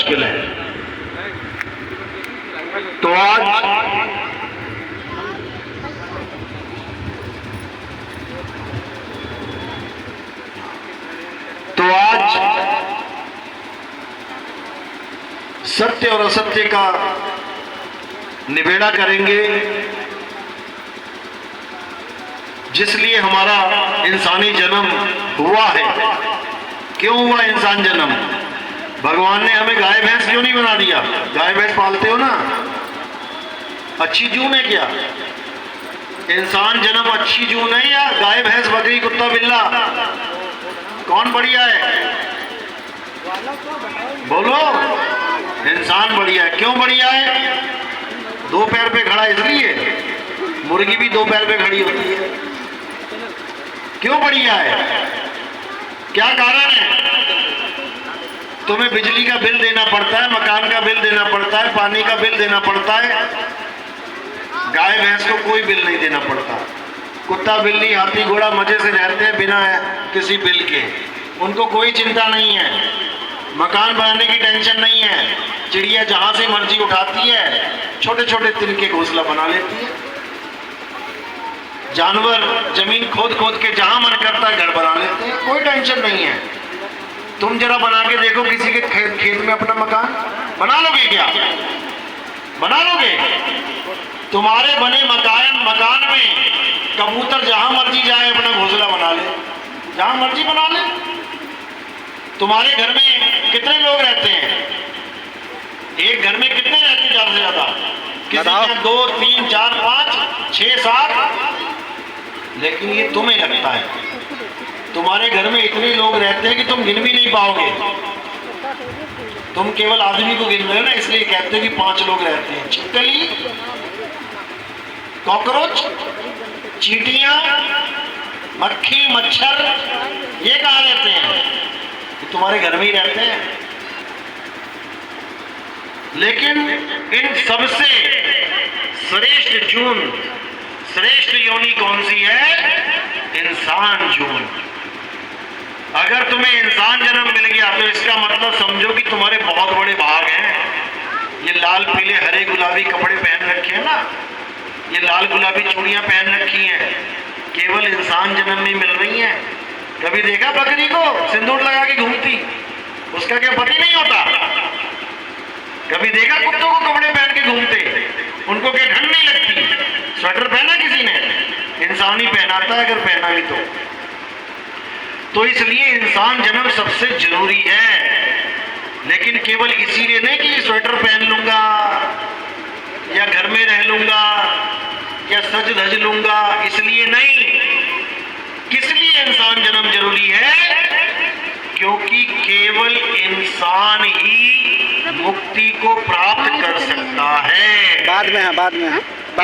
मुश्किल है। तो आज सत्य और असत्य का निबेड़ा करेंगे, जिसलिए हमारा इंसानी जन्म हुआ है। क्यों हुआ इंसान जन्म? भगवान ने हमें गाय भैंस क्यों नहीं बना दिया? गाय भैंस पालते हो ना, अच्छी जून है क्या? इंसान जन्म अच्छी जून है या गाय भैंस बकरी कुत्ता बिल्ला? कौन बढ़िया है? बोलो। इंसान बढ़िया है। क्यों बढ़िया है? दो पैर पे खड़ा इसलिए। मुर्गी भी दो पैर पे खड़ी होती है। क्यों बढ़िया है? क्या कारण है? तुम्हें बिजली का बिल देना पड़ता है, मकान का बिल देना पड़ता है, पानी का बिल देना पड़ता है। गाय भैंस को कोई बिल नहीं देना पड़ता। कुत्ता बिल्ली हाथी घोड़ा मजे से रहते हैं बिना किसी बिल के। उनको कोई चिंता नहीं है, मकान बनाने की टेंशन नहीं है। चिड़िया जहां से मर्जी उठाती है, छोटे छोटे तिनके घोंसला बना लेती है। जानवर जमीन खोद खोद के जहां मन करता है घर बना लेते हैं, कोई टेंशन नहीं है। तुम जरा बना के देखो किसी के खेत में अपना मकान, बना लोगे क्या? बना लोगे? तुम्हारे बने मकान में कबूतर जहां मर्जी जाए अपना घोंसला बना ले, जहां मर्जी बना ले। तुम्हारे घर में कितने लोग रहते हैं? एक घर में कितने रहते हैं ज्यादा से ज्यादा? किसी के 2 3 4 5 6 7। लेकिन ये तुम्हें लगता है तुम्हारे घर में इतने लोग रहते हैं कि तुम गिन भी नहीं पाओगे। तुम केवल आदमी को गिन रहे हो ना, इसलिए कहते हो कि 5 लोग रहते हैं। छिपकली, कॉकरोच, चींटियां, मक्खी, मच्छर, ये कहाँ रहते हैं? तुम्हारे घर में ही रहते हैं। लेकिन इन सबसे श्रेष्ठ जून, श्रेष्ठ योनि कौन सी है? इंसान जून। अगर तुम्हें इंसान जन्म मिल गया तो इसका मतलब समझो कि तुम्हारे बहुत बड़े भाग हैं। ये लाल पीले हरे गुलाबी कपड़े पहन रखे हैं ना, ये लाल गुलाबी चूड़ियां पहन रखी हैं, केवल इंसान जन्म में मिल रही हैं। कभी देखा बकरी को सिंदूर लगा के घूमती? उसका क्या पति नहीं होता? कभी देखा कुत्तों को कपड़े पहन के घूमते? उनको क्या ठंड नहीं लगती? स्वेटर पहना किसी ने? इंसान ही पहनाता है, अगर पहना भी तो इसलिए इंसान जन्म सबसे जरूरी है। लेकिन केवल इसीलिए नहीं कि स्वेटर पहन लूंगा या घर में रह लूंगा या सज धज लूंगा, इसलिए नहीं। किस लिए इंसान जन्म जरूरी है? क्योंकि केवल इंसान ही मुक्ति को प्राप्त कर सकता है। बाद में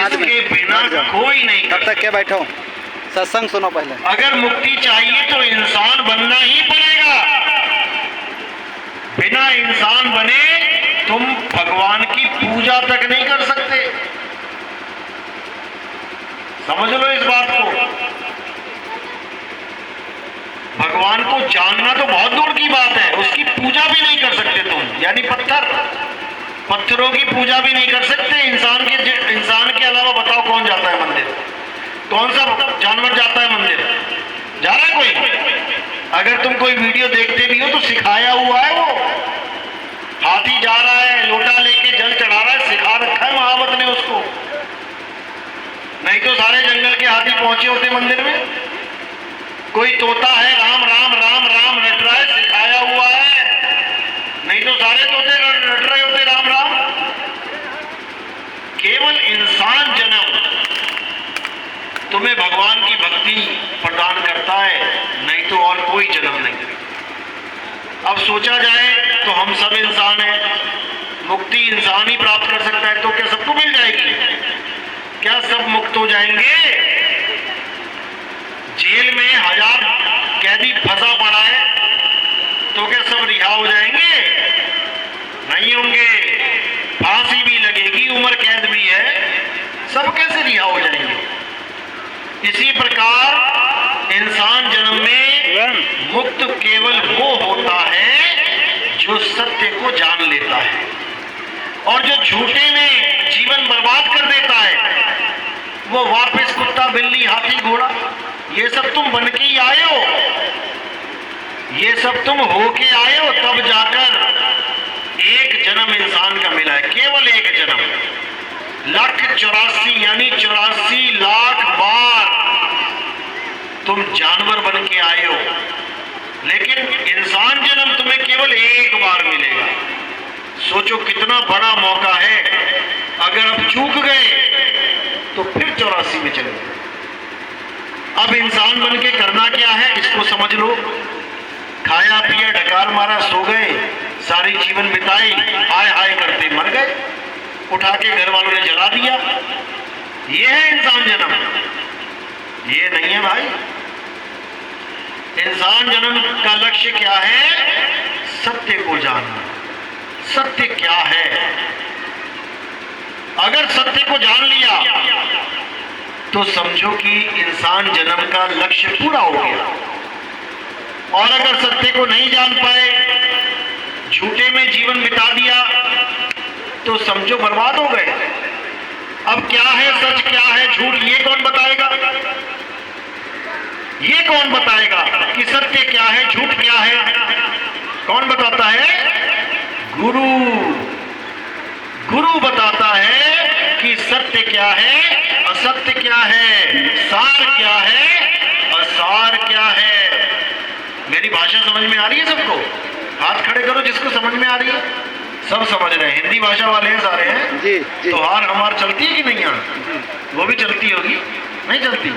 इसके बिना कोई नहीं। तब तक क्या बैठो, सत्संग सुनो पहले। अगर मुक्ति चाहिए तो इंसान बनना ही पड़ेगा। बिना इंसान बने तुम भगवान की पूजा तक नहीं कर सकते। समझ लो इस बात को। भगवान को जानना तो बहुत दूर की बात है, उसकी पूजा भी नहीं कर सकते तुम। यानी पत्थरों की पूजा भी नहीं कर सकते। इंसान के अलावा बताओ कौन जाता है मंदिर? कौन सा जानवर जाता है मंदिर? जा रहा है कोई? अगर तुम कोई वीडियो देखते भी हो तो सिखाया हुआ है वो। हाथी जा रहा है, लोटा लेके जल चढ़ा रहा है, सिखा रखा है महावत ने उसको। नहीं तो सारे जंगल के हाथी पहुंचे होते मंदिर में। कोई तोता है, राम राम राम राम रट रहा है, सिखाया हुआ है। नहीं तो सारे तोते रट रहे होते राम राम। केवल इंसान जन्म तुम्हें भगवान की भक्ति प्रदान करता है, नहीं तो और कोई जन्म नहीं। अब सोचा जाए तो हम सब इंसान हैं, मुक्ति इंसान ही प्राप्त कर सकता है, तो क्या सबको मिल जाएगी? क्या सब मुक्त हो जाएंगे? जेल में 1000 कैदी फंसा पड़ा है, तो क्या सब रिहा हो जाएंगे? नहीं होंगे। फांसी भी लगेगी, उम्र कैद भी है, सब कैसे रिहा हो जाएंगे? इसी प्रकार इंसान जन्म में मुक्त केवल वो होता है जो जो सत्य को जान लेता है, और जो झूठे में जीवन बर्बाद कर देता है वो वापस कुत्ता बिल्ली हाथी घोड़ा ये सब तुम बन के ही आए हो, ये सब तुम होके आए हो, तब जाकर एक जन्म इंसान का मिला है, केवल एक जन्म। 1,84,000 यानी 84 लाख बार तुम जानवर बन के आए हो, लेकिन इंसान जन्म तुम्हें केवल एक बार मिलेगा। सोचो कितना बड़ा मौका है, अगर अब चूक गए तो फिर 84 में चले। अब इंसान बन के करना क्या है इसको समझ लो। खाया पिया ढकार मारा सो गए, सारी जीवन बिताई, हाय हाय करते मर गए, उठा के घर वालों ने जला दिया। ये है इंसान जन्म, ये नहीं है भाई। इंसान जन्म का लक्ष्य क्या है? सत्य को जानना। सत्य क्या है? अगर सत्य को जान लिया तो समझो कि इंसान जन्म का लक्ष्य पूरा हो गया। और अगर सत्य को नहीं जान पाए, झूठे में जीवन बिता दिया, तो समझो बर्बाद हो गए। अब क्या है सच, क्या है झूठ, ये कौन बताएगा? ये कौन बताएगा कि सत्य क्या है झूठ क्या है? कौन बताता है? गुरु। गुरु बताता है कि सत्य क्या है, असत्य क्या है, सार क्या है, असार क्या है। मेरी भाषा समझ में आ रही है सबको? हाथ खड़े करो जिसको समझ में आ रही है। सब समझ रहे हैं, हिंदी भाषा वाले हैं सारे हैं जी जी। तो हार हमार चलती है कि नहीं? यहाँ वो भी चलती होगी, नहीं चलती?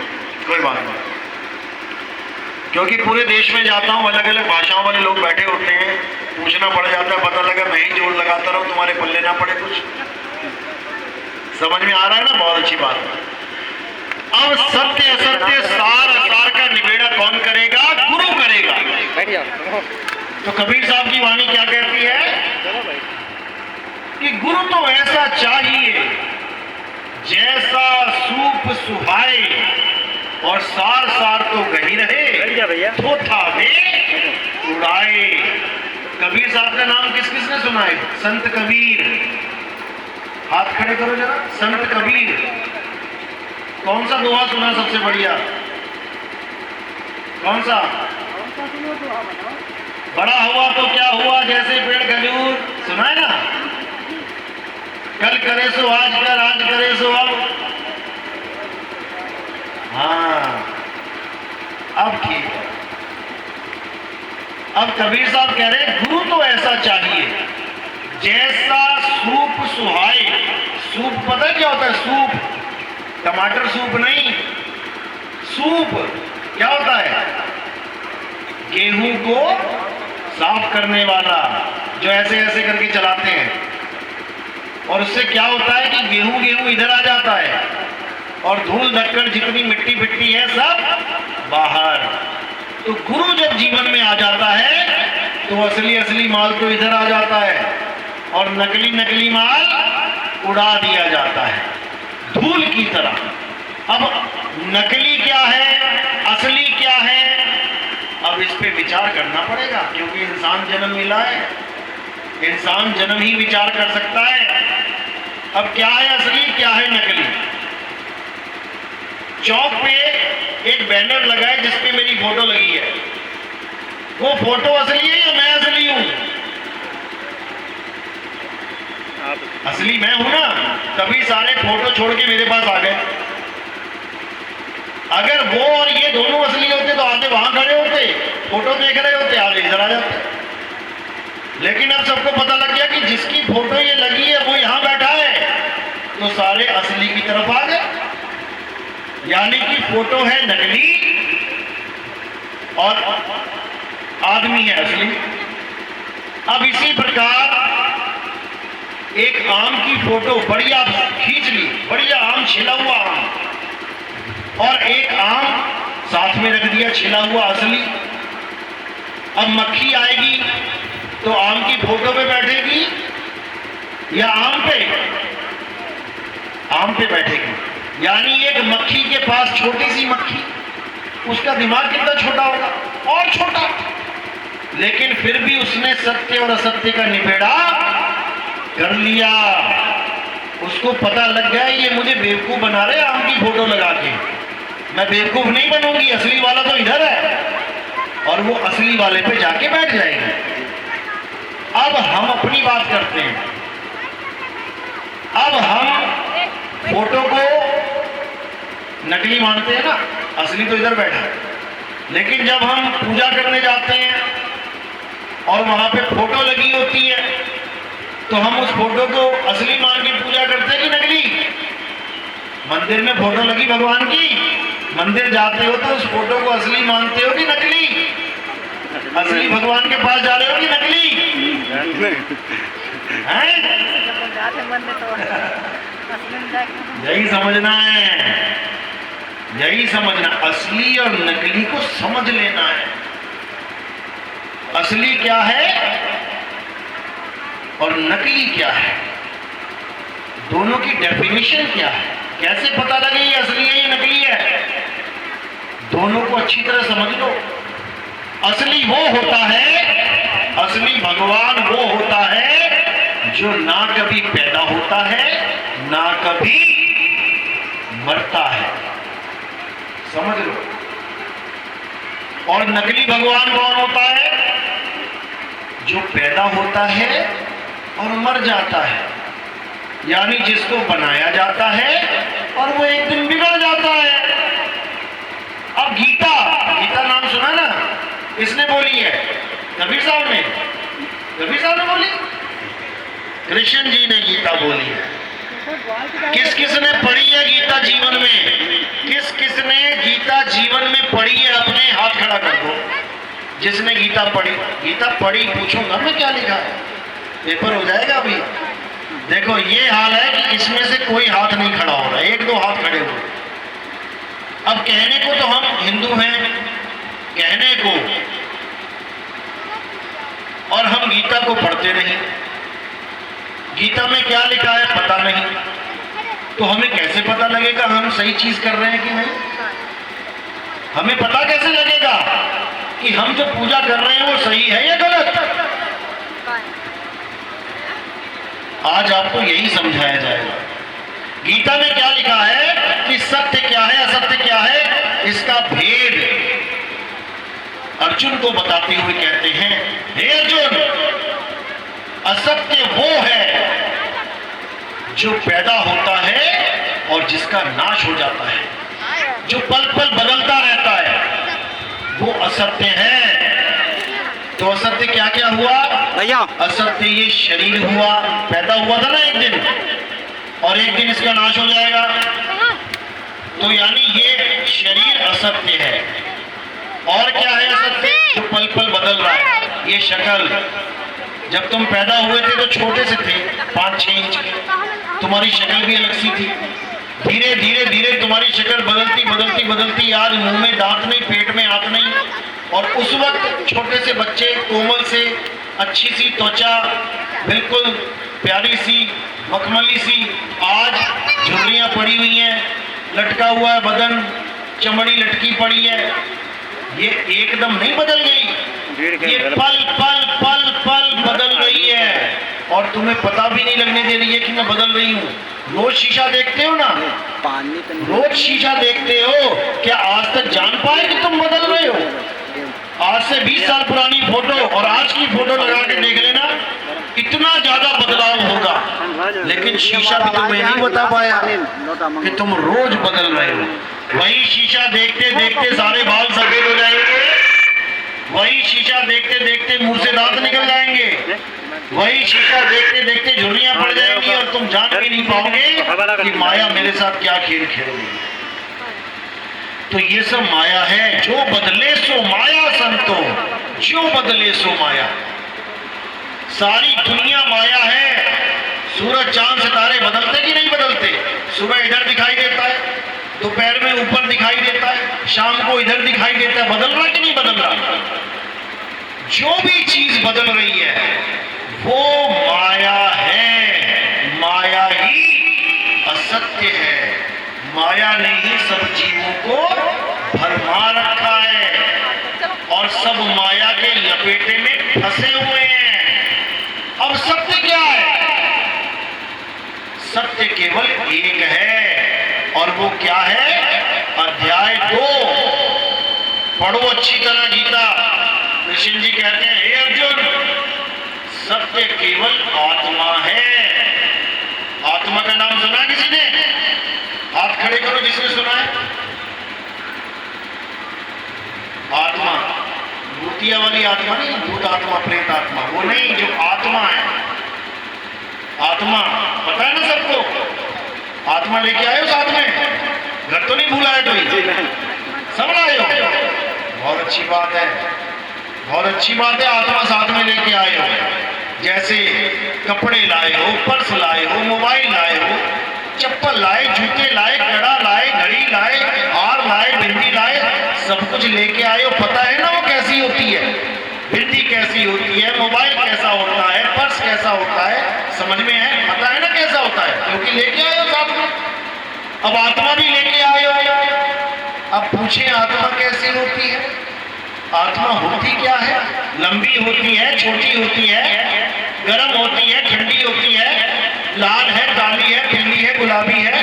कोई बात नहीं, क्योंकि पूरे देश में जाता हूँ, अलग अलग भाषाओं वाले लोग बैठे होते हैं, पूछना पड़ जाता है, पता लगा मैं ही जोर लगाता रहूं, तुम्हारे पल्ले ना पड़े कुछ। समझ में आ रहा है ना? बहुत अच्छी बात है। अब सत्य असत्य सार असार का निबेड़ा कौन करेगा? गुरु करेगा। तो कबीर साहब की वाणी क्या कहती है कि गुरु तो ऐसा चाहिए जैसा सूप सुहाए, और सार सार तो गही रहे, थोथा में उड़ाए। कबीर साहब का नाम किस किसने सुना है? संत कबीर। हाथ खड़े करो जरा। संत कबीर। कौन सा दोहा सुना सबसे बढ़िया? कौन सा? बड़ा हुआ तो क्या हुआ जैसे पेड़ खजूर, सुना है ना? कल करे सो आज कर, आज करे सो अब। हाँ, अब ठीक है। अब कबीर साहब कह रहे हैं गुरु तो ऐसा चाहिए जैसा सूप सुहाए। सूप पता है क्या होता है? सूप, टमाटर सूप नहीं, सूप क्या होता है? गेहूं को साफ करने वाला, जो ऐसे ऐसे करके चलाते हैं, और उससे क्या होता है कि गेहूं गेहूं इधर आ जाता है, और धूल धक्कड़ जितनी मिट्टी फिट्टी है सब बाहर। तो गुरु जब जीवन में आ जाता है तो असली असली माल तो इधर आ जाता है, और नकली नकली माल उड़ा दिया जाता है धूल की तरह। अब नकली क्या है, असली क्या है? अब इस पे विचार करना पड़ेगा, क्योंकि इंसान जन्म मिला है, इंसान जन्म ही विचार कर सकता है। अब क्या है असली, क्या है नकली? चौक पे एक बैनर लगा है जिसपे मेरी फोटो लगी है, वो फोटो असली है या मैं असली हूं? असली मैं हूं ना, तभी सारे फोटो छोड़ के मेरे पास आ गए। अगर वो और ये दोनों असली होते तो आगे वहां खड़े होते, फोटो देख रहे होते, आगे इधर आ जाते। लेकिन अब सबको पता लग गया कि जिसकी फोटो ये लगी है वो यहां बैठा है, तो सारे असली की तरफ आ गए। यानी कि फोटो है नकली और आदमी है असली। अब इसी प्रकार एक आम की फोटो बढ़िया खींच ली, बढ़िया आम, छिला हुआ आम, और एक आम साथ में रख दिया छिला हुआ असली। अब मक्खी आएगी तो आम की फोटो पे बैठेगी या आम पे? आम पे बैठेगी। यानी एक मक्खी के पास, छोटी सी मक्खी, उसका दिमाग कितना छोटा होगा, और छोटा, लेकिन फिर भी उसने सत्य और असत्य का निबेड़ा कर लिया। उसको पता लग गया ये मुझे बेवकूफ बना रहे आम की फोटो लगा के, मैं बेवकूफ नहीं बनूंगी, असली वाला तो इधर है, और वो असली वाले पे जाके बैठ जाएगी। अब हम अपनी बात करते हैं। अब हम फोटो को नकली मानते हैं ना, असली तो इधर बैठा है। लेकिन जब हम पूजा करने जाते हैं और वहां पे फोटो लगी होती है तो हम उस फोटो को असली मान के पूजा करते हैं कि नकली? मंदिर में फोटो लगी भगवान की, मंदिर जाते हो तो उस फोटो को असली मानते हो कि नकली? असली भगवान के पास जा रहे हो कि नकली? हैं? यही समझना है, यही समझना। असली और नकली को समझ लेना है। असली क्या है और नकली क्या है, दोनों की डेफिनेशन क्या है, कैसे पता लगे ये असली है ये नकली है? दोनों को अच्छी तरह समझ लो। असली वो होता है, असली भगवान वो होता है जो ना कभी पैदा होता है ना कभी मरता है, समझ लो। और नकली भगवान कौन होता है? जो पैदा होता है और मर जाता है, यानी जिसको बनाया जाता है और वो एक दिन बिगड़ जाता है। अब गीता, गीता नाम सुना ना, किसने बोली है? कबीर साहब ने, कबीर साहब ने बोली, कृष्ण जी ने गीता बोली है। किस किस ने पढ़ी है गीता जीवन में? किस किस ने गीता जीवन में पढ़ी है? अपने हाथ खड़ा कर दो जिसने गीता पढ़ी। गीता पढ़ी पूछूंगा मैं क्या लिखा है, पेपर हो जाएगा अभी। देखो ये हाल है कि इसमें से कोई हाथ नहीं खड़ा हो रहा, एक दो हाथ खड़े हुए। अब कहने को तो हम हिंदू हैं, कहने को, और हम गीता को पढ़ते नहीं। गीता में क्या लिखा है पता नहीं, तो हमें कैसे पता लगेगा हम सही चीज कर रहे हैं कि नहीं? हमें पता कैसे लगेगा कि हम जो पूजा कर रहे हैं वो सही है या गलत? आज आपको यही समझाया जाएगा। गीता में क्या लिखा है कि सत्य क्या है असत्य क्या है, इसका भेद अर्जुन को बताते हुए कहते हैं, हे अर्जुन, असत्य वो है जो पैदा होता है और जिसका नाश हो जाता है, जो पल पल बदलता रहता है, वो असत्य है। तो असत्य क्या क्या हुआ भैया? असत्य ये शरीर हुआ, पैदा हुआ था ना एक दिन, और एक दिन इसका नाश हो जाएगा। तो यानी ये शरीर असत्य है। और क्या है असत्य? जो पल पल बदल रहा है, ये शक्ल। जब तुम पैदा हुए थे तो छोटे से थे, 5-6 इंच के, तुम्हारी शक्ल भी अलग सी थी। धीरे धीरे धीरे तुम्हारी शक्ल बदलती बदलती बदलती आज मुंह में दांत नहीं, पेट में हाथ नहीं, और उस वक्त छोटे से बच्चे, कोमल से, अच्छी सी त्वचा, बिल्कुल प्यारी सी मखमली सी, आज झुर्रियां पड़ी हुई हैं, लटका हुआ है बदन, चमड़ी लटकी पड़ी है। ये एकदम नहीं बदल गई, ये पल पल पल पल बदल रही है, और तुम्हें पता भी नहीं लगने दे रही है कि मैं बदल रही हूँ। रोज शीशा देखते हो ना, रोज शीशा देखते हो, क्या आज तक जान पाए कि तुम बदल रहे हो? आज से 20 साल पुरानी फोटो और आज की फोटो लगा के देख लेना, इतना ज्यादा बदलाव होगा। लेकिन शीशा भी तुम्हें नहीं बता पाया कि तुम रोज बदल रहे हो। वही शीशा देखते देखते सारे बाल सफेद हो जाएंगे, वही शीशा देखते देखते मुंह से दांत निकल जाएंगे, वही शीशा देखते देखते झुर्रियां पड़ जाएंगी, और तुम जान भी नहीं पाओगे कि माया मेरे साथ क्या खेल खेल रही है। तो ये सब माया है। जो बदले सो माया संतो, जो बदले सो माया। सारी दुनिया माया है। सूरज चांद सितारे बदलते कि नहीं बदलते? सुबह इधर दिखाई देता है, दोपहर में ऊपर दिखाई देता है, शाम को इधर दिखाई देता है। बदल रहा कि नहीं बदल रहा? जो भी चीज बदल रही है वो माया है। माया ही असत्य है। माया ने ही सब जीवों को भरमा रखा है। और और सब माया के लपेटे में फंसे हुए हैं। अब सत्य क्या है? सत्य केवल एक है, और वो क्या है? अध्याय 2 पढ़ो अच्छी तरह गीता। कृष्ण जी कहते हैं, हे अर्जुन, सत्य केवल आत्मा है। आत्मा का नाम सुना है किसी ने? हाथ खड़े करो जिसने सुना है। आत्मा भूतिया वाली आत्मा नहीं, भूत आत्मा, प्रेत आत्मा, वो नहीं, जो आत्मा है। आत्मा पता है ना सबको? आत्मा लेके आए हो साथ में? घर तो नहीं भूला है कोई? सब लाए हो? बहुत अच्छी बात है, बहुत अच्छी बात है। आत्मा साथ में लेके आए हो। जैसे कपड़े लाए हो, पर्स लाए हो, मोबाइल लाए हो, चप्पल लाए, जूते लाए, कड़ा लाए, घड़ी लाए, हार लाए, बिंदी लाए, सब कुछ लेके आए हो। पता है ना वो कैसी होती है? बिंदी कैसी होती है, मोबाइल कैसा होता है, पर्स कैसा होता है, समझ में है? पता है ना कैसा होता है, क्योंकि लेके आए हो साथ में। अब आत्मा भी लेके आए हो। अब पूछे आत्मा कैसी होती है? आत्मा होती क्या है? लंबी होती है, छोटी होती है, गर्म होती है, ठंडी होती है, लाल है, काली है, पीली है, गुलाबी है?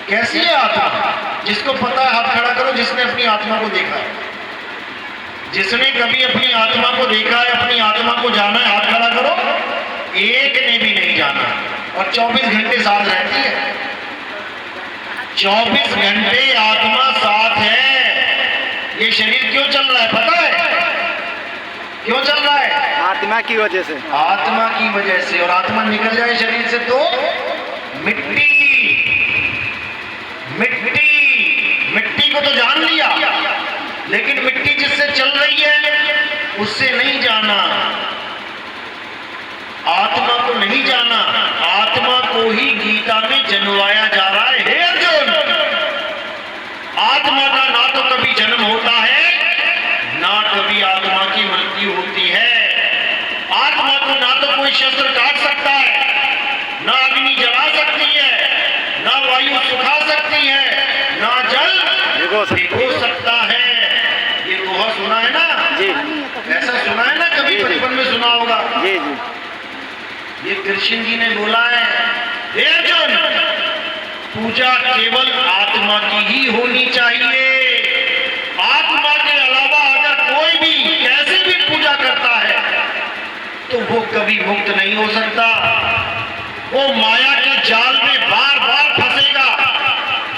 कैसी है आत्मा? जिसको पता है हाथ खड़ा करो, जिसने अपनी आत्मा को देखा है। जिसने कभी अपनी आत्मा को देखा है, अपनी आत्मा को जाना है, हाथ खड़ा करो। एक ने भी नहीं जाना, और 24 घंटे साथ रहती है। 24 घंटे आत्मा साथ है। ये शरीर क्यों चल रहा है पता है? क्यों चल रहा है? आत्मा की वजह से। आत्मा की वजह से। और आत्मा निकल जाए शरीर से तो मिट्टी, मिट्टी, मिट्टी को तो जान लिया, लेकिन मिट्टी जिससे चल रही है उससे नहीं जाना। आत्मा को नहीं जाना। आत्मा को ही गीता में जन्माया जा रहा है। हे अर्जुन, आत्मा का ना तो कभी जन्म होता है, ना कभी आत्मा की मृत्यु होती है। आत्मा को ना तो कोई शस्त्र काट सकता है, ना अग्नि जला सकती है, ना वायु सुखा सकती है, ना जल भिगो सकता है। ये दोहा सुना है ना जी? ऐसा सुना है ना? कभी बचपन में सुना होगा। जी जी। ये कृष्ण जी ने बोला है, हे अर्जुन, पूजा केवल आत्मा की ही होनी चाहिए। आत्मा के अलावा अगर कोई भी कैसे भी पूजा करता है तो वो कभी मुक्त नहीं हो सकता। वो माया के जाल में बार बार फंसेगा,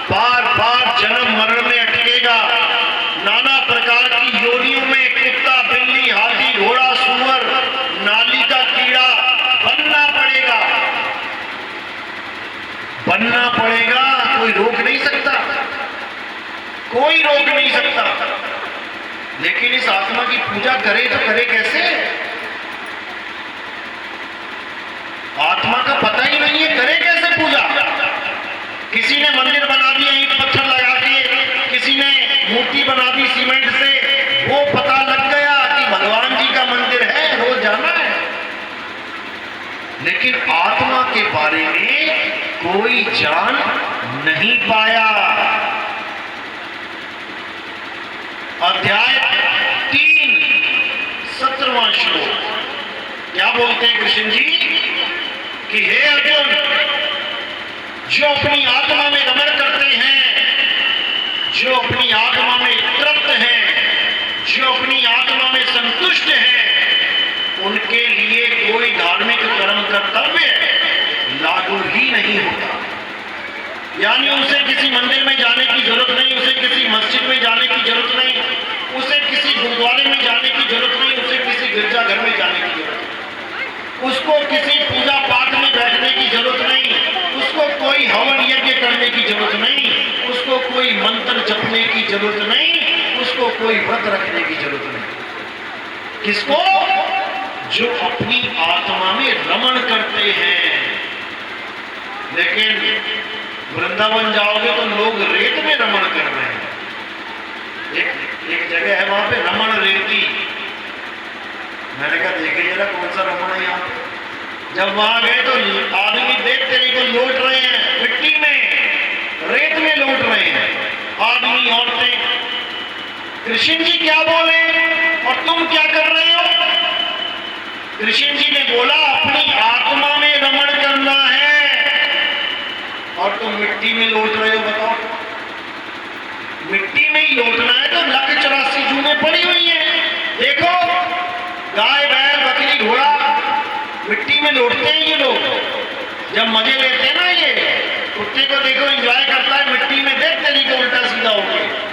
बार बार जन्म मरण में अटकेगा, नाना प्रकार की योनियों में कुत्ता, बिल्ली, हाथी, घोड़ा, सूअर, नाली का कीड़ा बनना पड़ेगा, बनना पड़ेगा। कोई रोक नहीं सकता, कोई रोक नहीं सकता। लेकिन इस आत्मा की पूजा करे तो करे कैसे? आत्मा का पता ही नहीं है, करे कैसे पूजा? किसी ने मंदिर बना दिया ईंट पत्थर लगा के, किसी ने मूर्ति बना दी सीमेंट से, वो पता लग गया कि भगवान जी का मंदिर है, रोज जाना है। लेकिन आत्मा के बारे में कोई जान नहीं पाया। अध्याय 3 17वां श्लोक क्या बोलते हैं कृष्ण जी? कि हे अर्जुन, जो अपनी आत्मा में रमण करते हैं, जो अपनी आत्मा में तृप्त हैं, जो अपनी आत्मा में संतुष्ट हैं, उनके लिए कोई धार्मिक कर्म कर्तव्य लागू ही नहीं होता। यानी उसे किसी मंदिर में जाने की जरूरत नहीं, उसे किसी मस्जिद में जाने की जरूरत नहीं, उसे किसी गुरुद्वारे में जाने की जरूरत नहीं, उसे किसी गिरजाघर में जाने की जरूरत नहीं, उसको किसी पूजा पाठ में बैठने की जरूरत नहीं, उसको कोई हवन यज्ञ करने की जरूरत नहीं, उसको कोई मंत्र जपने की जरूरत नहीं, उसको कोई व्रत रखने की जरूरत नहीं। किसको? जो अपनी आत्मा में रमण करते हैं। लेकिन वृंदावन जाओगे तो लोग रेत में रमण कर रहे हैं। एक जगह है वहां पे रमण रेती। मैंने कहा देखे जरा कौन सा रमण है यहाँ पे। जब वहां गए तो आदमी देख तेरे को लौट रहे हैं, मिट्टी में रेत में लौट रहे हैं, आदमी औरतें। कृष्ण जी क्या बोले और तुम क्या कर रहे हो? कृष्ण जी ने बोला अपनी आत्मा में रमण करना है और तुम मिट्टी में लौट रहे हो। बताओ, मिट्टी में ही लौटना है तो 1,84 जूनें पड़ी हुई हैं। देखो, गाय बैल बकरी घोड़ा मिट्टी में लौटते हैं ये लोग, जब मजे लेते हैं ना। ये कुत्ते को देखो एंजॉय करता है मिट्टी में, देख तरीके उल्टा सीधा होके।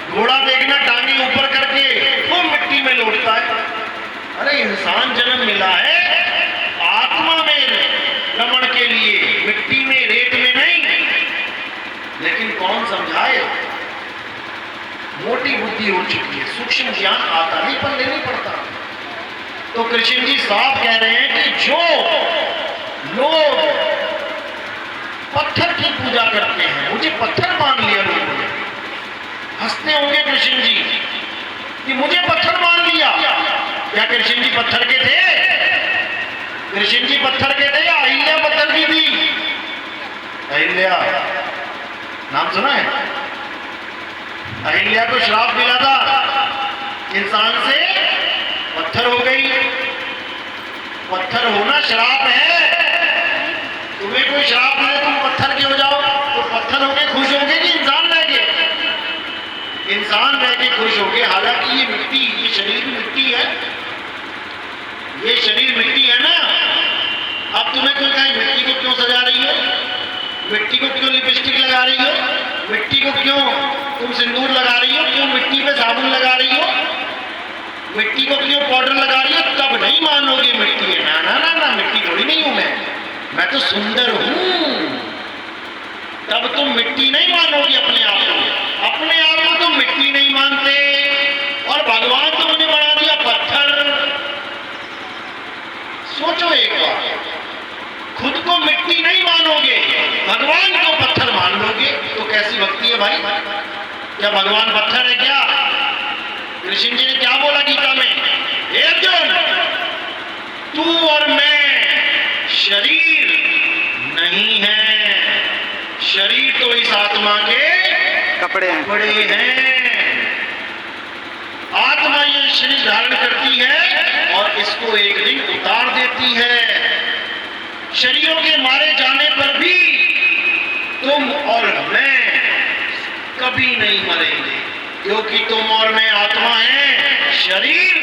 घोड़ा देखना टांगे ऊपर करके वो मिट्टी में लौटता है। अरे इंसान जन्म मिला है आत्मा में रमण के लिए, मिट्टी में रेत में नहीं। लेकिन कौन समझाए? मोटी बुद्धि हो चुकी है, सूक्ष्म ज्ञान आता नहीं, पल्ले नहीं पड़ता। तो कृष्ण जी साफ कह रहे हैं कि जो लोग पत्थर की पूजा करते हैं, मुझे पत्थर मान लिया लोगों ने। हंसते होंगे कृष्ण जी कि मुझे पत्थर मान लिया। क्या कृष्ण जी पत्थर के थे? कृष्ण जी पत्थर के थे या अहिल्या पत्थर की थी? अहिल्या नाम सुना है? अहिल्या को श्राप मिला था, इंसान से पत्थर हो गई। पत्थर होना श्राप है। तुम्हें कोई श्राप मिले तुम पत्थर के हो जाओ तो पत्थर होके खुश होगे कि इंसान रह के? इंसान रह के खुश होगे। हालांकि ये मिट्टी, ये शरीर मिट्टी है, ये शरीर मिट्टी है ना। अब तुम्हें कोई कहे मिट्टी को क्यों सजा रही हो, मिट्टी को क्यों लिपस्टिक लगा रही हो, मिट्टी को क्यों तुम सिंदूर लगा रही हो, क्यों मिट्टी पे साबुन लगा रही हो, मिट्टी को क्यों पाउडर लगा रही हो, तब नहीं मानोगे मिट्टी है। ना ना ना ना, मिट्टी थोड़ी नहीं हूं मैं तो सुंदर हूं। तब तुम मिट्टी नहीं मानोगे अपने आप को। अपने आप को तुम मिट्टी नहीं मानते और भगवान तुमने बना दिया पत्थर। सोचो एक बार, खुद को मिट्टी नहीं मानोगे, भगवान को पत्थर मान लोगे, तो कैसी भक्ति है भाई? क्या भगवान पत्थर है क्या? कृष्ण जी ने क्या बोला गीता में? हे अर्जुन, तू और मैं शरीर नहीं है, शरीर तो इस आत्मा के कपड़े हैं। आत्मा ये शरीर धारण करती है और इसको एक दिन उतार देती है। शरीरों के मारे जाने पर भी तुम और मैं कभी नहीं मरेंगे, क्योंकि तुम और मैं आत्मा है, शरीर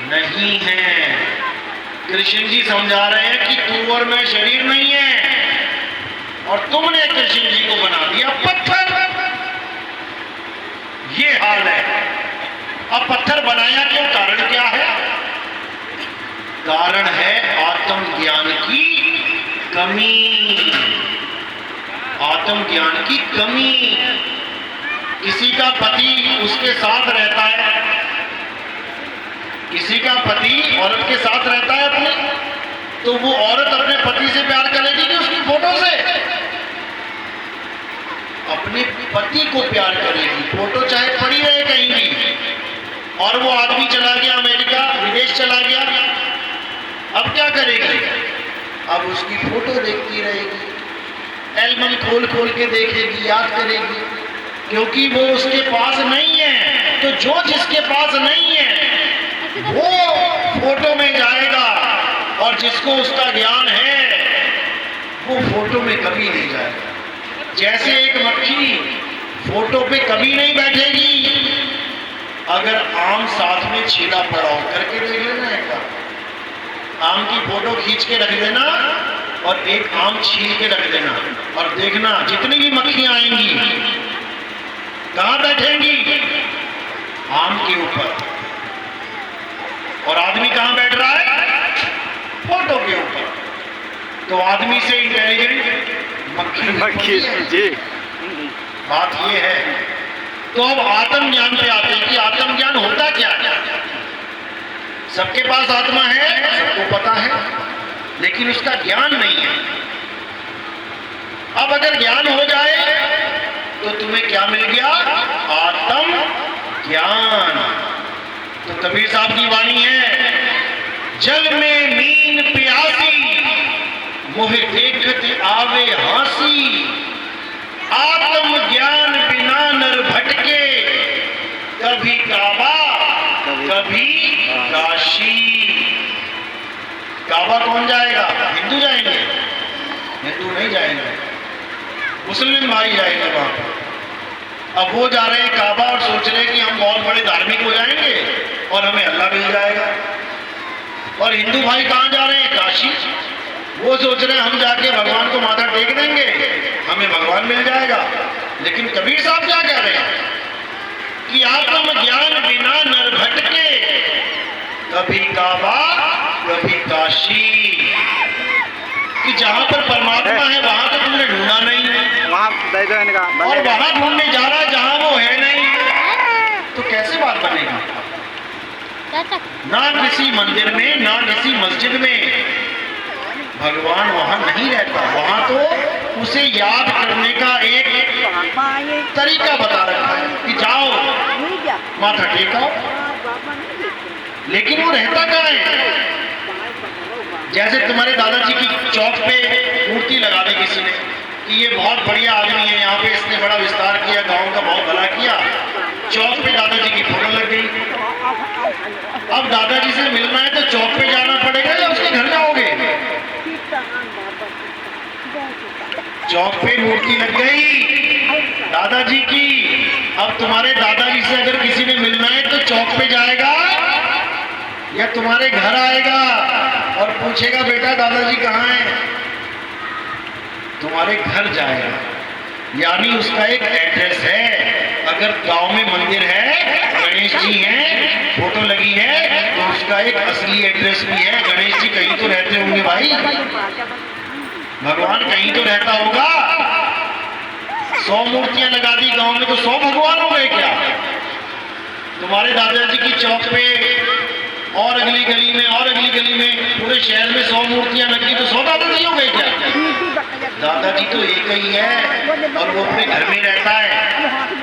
नहीं है। कृष्ण जी समझा रहे हैं कि तू और मैं शरीर नहीं है और तुमने कृष्ण जी को बना दिया पत्थर। ये हाल है। अब पत्थर बनाया क्यों? कारण क्या है? कारण है आत्मज्ञान की कमी। आत्मज्ञान की कमी। किसी का पति उसके साथ रहता है, किसी का पति औरत के साथ रहता है अपने, तो वो औरत अपने पति से प्यार करेगी कि उसकी फोटो से? अपने पति को प्यार करेगी, फोटो चाहे पड़ी रहे कहीं भी। और वो आदमी चला गया अमेरिका, विदेश चला गया, अब क्या करेगी? अब उसकी फोटो देखती रहेगी, एल्बम खोल खोल के देखेगी, याद करेगी, क्योंकि वो उसके पास नहीं है। तो जो जिसके पास नहीं है वो फोटो में जाएगा और जिसको उसका ज्ञान है वो फोटो में कभी नहीं जाएगा। जैसे एक मक्खी फोटो पे कभी नहीं बैठेगी। अगर आम साथ में छीला पड़ा हो, करके देख लेना एक बार, आम की फोटो खींच के रख देना और एक आम छील के रख देना और देखना जितनी भी मक्खियां आएंगी कहां बैठेंगी? आम के ऊपर। और आदमी कहां बैठ रहा है? फोटो के ऊपर। तो आदमी से इंटेलिजेंट मक्खी जी। बात ये है। तो अब आत्मज्ञान पे आते हैं कि आत्मज्ञान होता क्या है। सबके पास आत्मा है, सबको पता है, लेकिन उसका ज्ञान नहीं है। अब अगर ज्ञान हो जाए तो तुम्हें क्या मिल गया? आत्म ज्ञान। तो कबीर साहब की वाणी है, जल में मीन प्यासी मोहे देखत आवे हासी, आत्म ज्ञान बिना नर भटके कभी कभी काशी। काबा कौन जाएगा? हिंदू जाएंगे? हिंदू नहीं जाएंगे, मुस्लिम भाई जाएंगे वहां पर। अब वो जा रहे हैं काबा और सोच रहे हैं कि हम बहुत बड़े धार्मिक हो जाएंगे और हमें अल्लाह मिल जाएगा। और हिंदू भाई कहाँ जा रहे हैं? काशी। वो सोच रहे हैं हम जाके भगवान को माथा टेक देंगे, हमें भगवान मिल जाएगा। लेकिन कबीर साहब क्या कह रहे हैं कि आत्म ज्ञान बिना नर भटके, कभी काबा कभी काशी। कि जहां पर परमात्मा है वहां तो तुमने ढूंढा नहीं, वहाँ दे दो इनका और वहां ढूंढने जा रहा है जहां वो है नहीं, तो कैसे बात बनेगी? ना किसी मंदिर में ना किसी मस्जिद में भगवान वहां नहीं रहता। वहां तो उसे याद करने का एक तरीका बता रखा है कि जाओ माथा टेकाओ, लेकिन वो रहता कहाँ है? जैसे तुम्हारे दादाजी की चौक पे मूर्ति लगा दी किसी ने कि ये बहुत बढ़िया आदमी है, यहाँ पे इसने बड़ा विस्तार किया, गांव का बहुत भला किया। चौक पे दादाजी की फोटो लग गई। अब दादाजी से मिलना है तो चौक पे जाना पड़ेगा या उसके घर जाओगे? चौक पे मूर्ति लग गई दादाजी की। अब तुम्हारे दादाजी से अगर किसी ने मिलना है तो चौक पे जाएगा या तुम्हारे घर आएगा और पूछेगा बेटा दादाजी कहाँ हैं? तुम्हारे घर जाएगा, यानी उसका एक एड्रेस है। अगर गांव में मंदिर है, गणेश जी हैं, फोटो लगी है, तो उसका एक असली एड्रेस भी है। गणेश जी कहीं तो रहते होंगे भाई, भगवान कहीं तो रहता होगा। 100 मूर्तियां लगा दी गांव में तो 100 भगवान हो गए क्या? तुम्हारे दादाजी की चौक पे और अगली गली में और अगली गली में पूरे शहर में 100 मूर्तियां लगी तो 100 दादाजी हो गए क्या? दादाजी तो एक ही है और वो अपने घर में रहता है।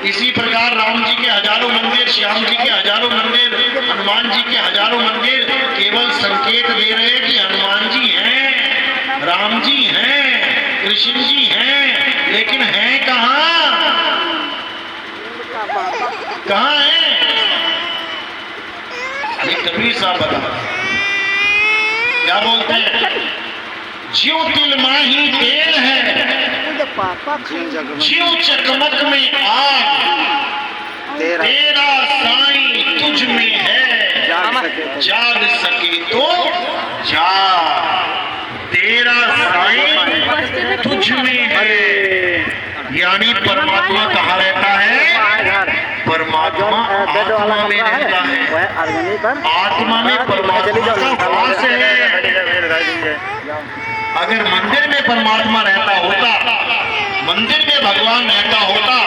इसी प्रकार राम जी के हजारों मंदिर, श्याम जी के हजारों मंदिर, हनुमान जी के हजारों मंदिर केवल संकेत दे रहे हैं कि हनुमान जी हैं, राम जी हैं, कृष्ण जी हैं, लेकिन हैं कहाँ? कहाँ हैं? ये कबीर साहब बता क्या बोलते हैं? ज्यों तिल माही तेल है, ज्यों चकमक में आग, तेरा साईं तुझ में है, जाग सके तो जाग, तेरा साईं तुझ में है। यानी परमात्मा कहाँ रहता है? परमात्मा आत्मा में रहता है। आत्मा में परमात्मा का वास है। अगर मंदिर में परमात्मा रहता होता, मंदिर में भगवान रहता होता,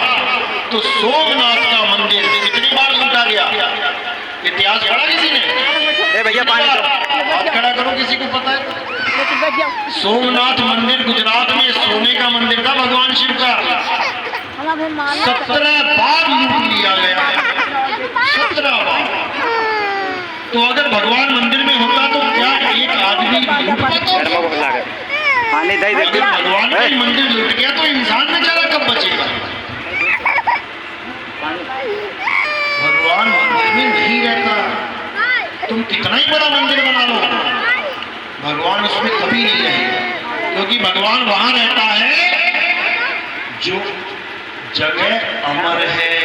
तो सोमनाथ का मंदिर कितनी बार लूटा गया? इतिहास पढ़ा किसी ने? भैया हाथ खड़ा करो किसी को पता है? सोमनाथ मंदिर गुजरात में सोने का मंदिर था भगवान शिव का। 17 बार लूट लिया गया, 17 बार। तो अगर भगवान मंदिर में होता तो क्या एक आदमी लूट पाता? अगर भगवान का मंदिर लूट गया तो इंसान बेचारा कब बचेगा? भगवान मंदिर में नहीं रहता। तुम कितना ही बड़ा मंदिर बना लो, भगवान उसमें कभी नहीं रहेगा, क्योंकि भगवान वहां रहता है जो जगह अमर है।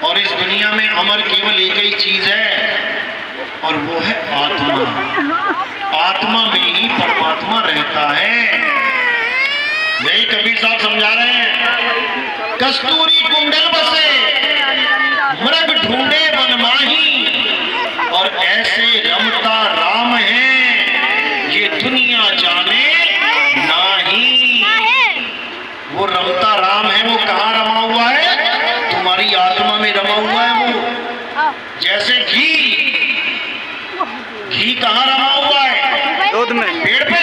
और इस दुनिया में अमर केवल एक ही चीज है और वो है आत्मा। आत्मा में ही परमात्मा रहता है। यही कबीर साहब समझा रहे हैं। कस्तूरी कुंडल बसे मृग ढूंढे वन माही, और ऐसे रमता राम है ये दुनिया जाने नाही। वो रमता राम है, वो कहाँ रमा हुआ है? तुम्हारी आत्मा में रमा हुआ है। वो जैसे घी कहाँ रमा हुआ है? दूध में, पेड़ पे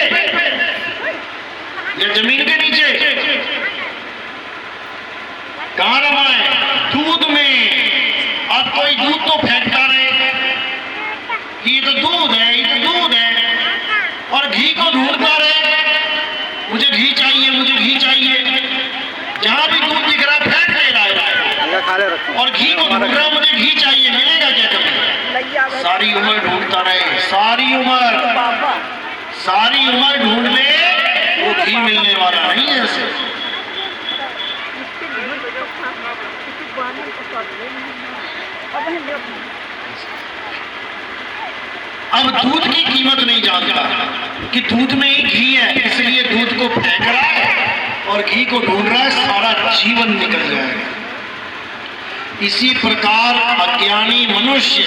या जमीन के नीचे? कहाँ रमा है? दूध में। अब कोई दूध तो फेंकता रहे, ये तो दूध है, ये तो दूध है, और घी को ढूंढता रहे, मुझे घी चाहिए, मुझे घी चाहिए। जहां भी दूध दिख रहा है फेंक दे रहा है, और घी को ढूंढ रहा, मुझे घी चाहिए। मिलेगा क्या? सारी उम्र ढूंढता रहे, सारी उम्र ढूंढ ले, वो घी मिलने वाला नहीं है उसे। अब दूध की कीमत नहीं जानता कि दूध में ही घी है, इसलिए दूध को फेंक रहा है और घी को ढूंढ रहा है, सारा जीवन निकल जाएगा। इसी प्रकार अज्ञानी मनुष्य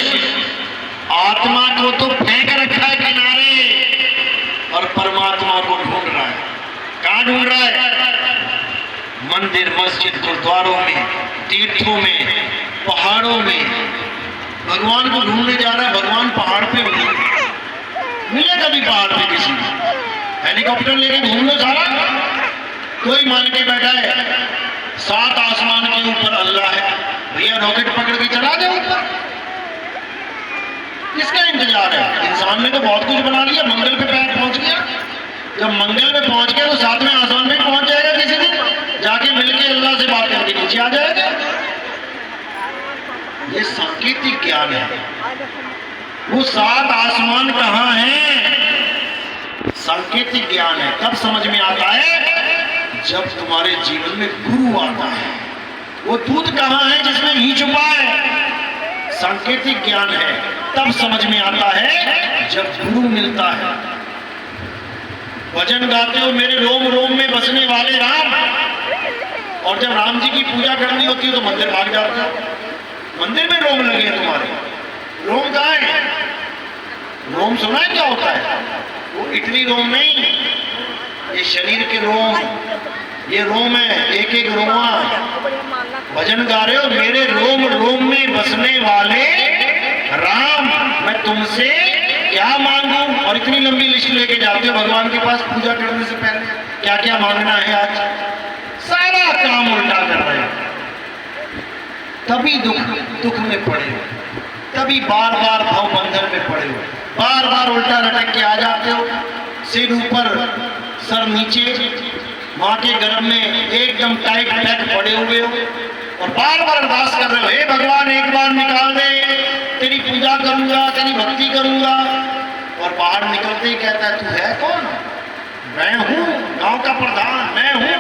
आत्मा को तो फेंक रखा है किनारे और परमात्मा को ढूंढ रहा है। कहाँ ढूंढ रहा है? मंदिर, मस्जिद, गुरुद्वारों में, तीर्थों में, पहाड़ों में। भगवान को ढूंढने जा रहा है, भगवान पहाड़ पे मिले कभी पहाड़ पे किसी हेलीकॉप्टर लेके घूम लो सारा, कोई मान के बैठा है 7 आसमान के ऊपर अल्लाह है, भैया रॉकेट पकड़ के चला दे ऊपर। किसका इंतजार है? इंसान ने तो बहुत कुछ बना लिया, मंगल पे पहुंच गया। जब मंगल पे पहुंच गया तो 7वें आसमान में पहुंच जाएगा किसी दिन, जाके मिलके अल्लाह से बात करके नीचे आ जाएगा। ये सांकेतिक ज्ञान है। वो 7 आसमान कहाँ हैं? सांकेतिक ज्ञान है। कब समझ में आता है? जब तुम्हारे जीवन में गुरु आता है। वो दूध कहाँ है जिसमें घी छुपा है? सांकेतिक ज्ञान है। तब समझ में आता है जब गुरु मिलता है। भजन गाते हो मेरे रोम रोम में बसने वाले राम, और जब राम जी की पूजा करनी होती है तो मंदिर भाग जाते हो। मंदिर में रोम लगे हैं तुम्हारे, रोम कहाँ है? रोम सुना है क्या होता है? वो इतनी रोम नहीं, ये शरीर के रोम, ये रोम है, एक एक रोमा। भजन गा रहे हो मेरे रोम रोम में बसने वाले राम, मैं तुमसे क्या मांगू? और इतनी लंबी लिस्ट लेके जाते हो भगवान के पास पूजा करने से पहले, क्या क्या मांगना है आज, सारा काम उल्टा कर रहे हो। तभी दुख में पड़े हो, तभी बार बार भाव बंधन में पड़े हो, बार बार उल्टा लटक के आ जाते हो, सिर ऊपर सर नीचे, माँ के गर्भ में एकदम टाइट पैक पड़े हुए हो और बार बार अरदास कर रहे हो, हे भगवान एक बार निकाल दे, तेरी पूजा करूंगा, तेरी भक्ति करूंगा। और बाहर निकलते ही कहता है तू है कौन? मैं हूँ गांव का प्रधान, मैं हूँ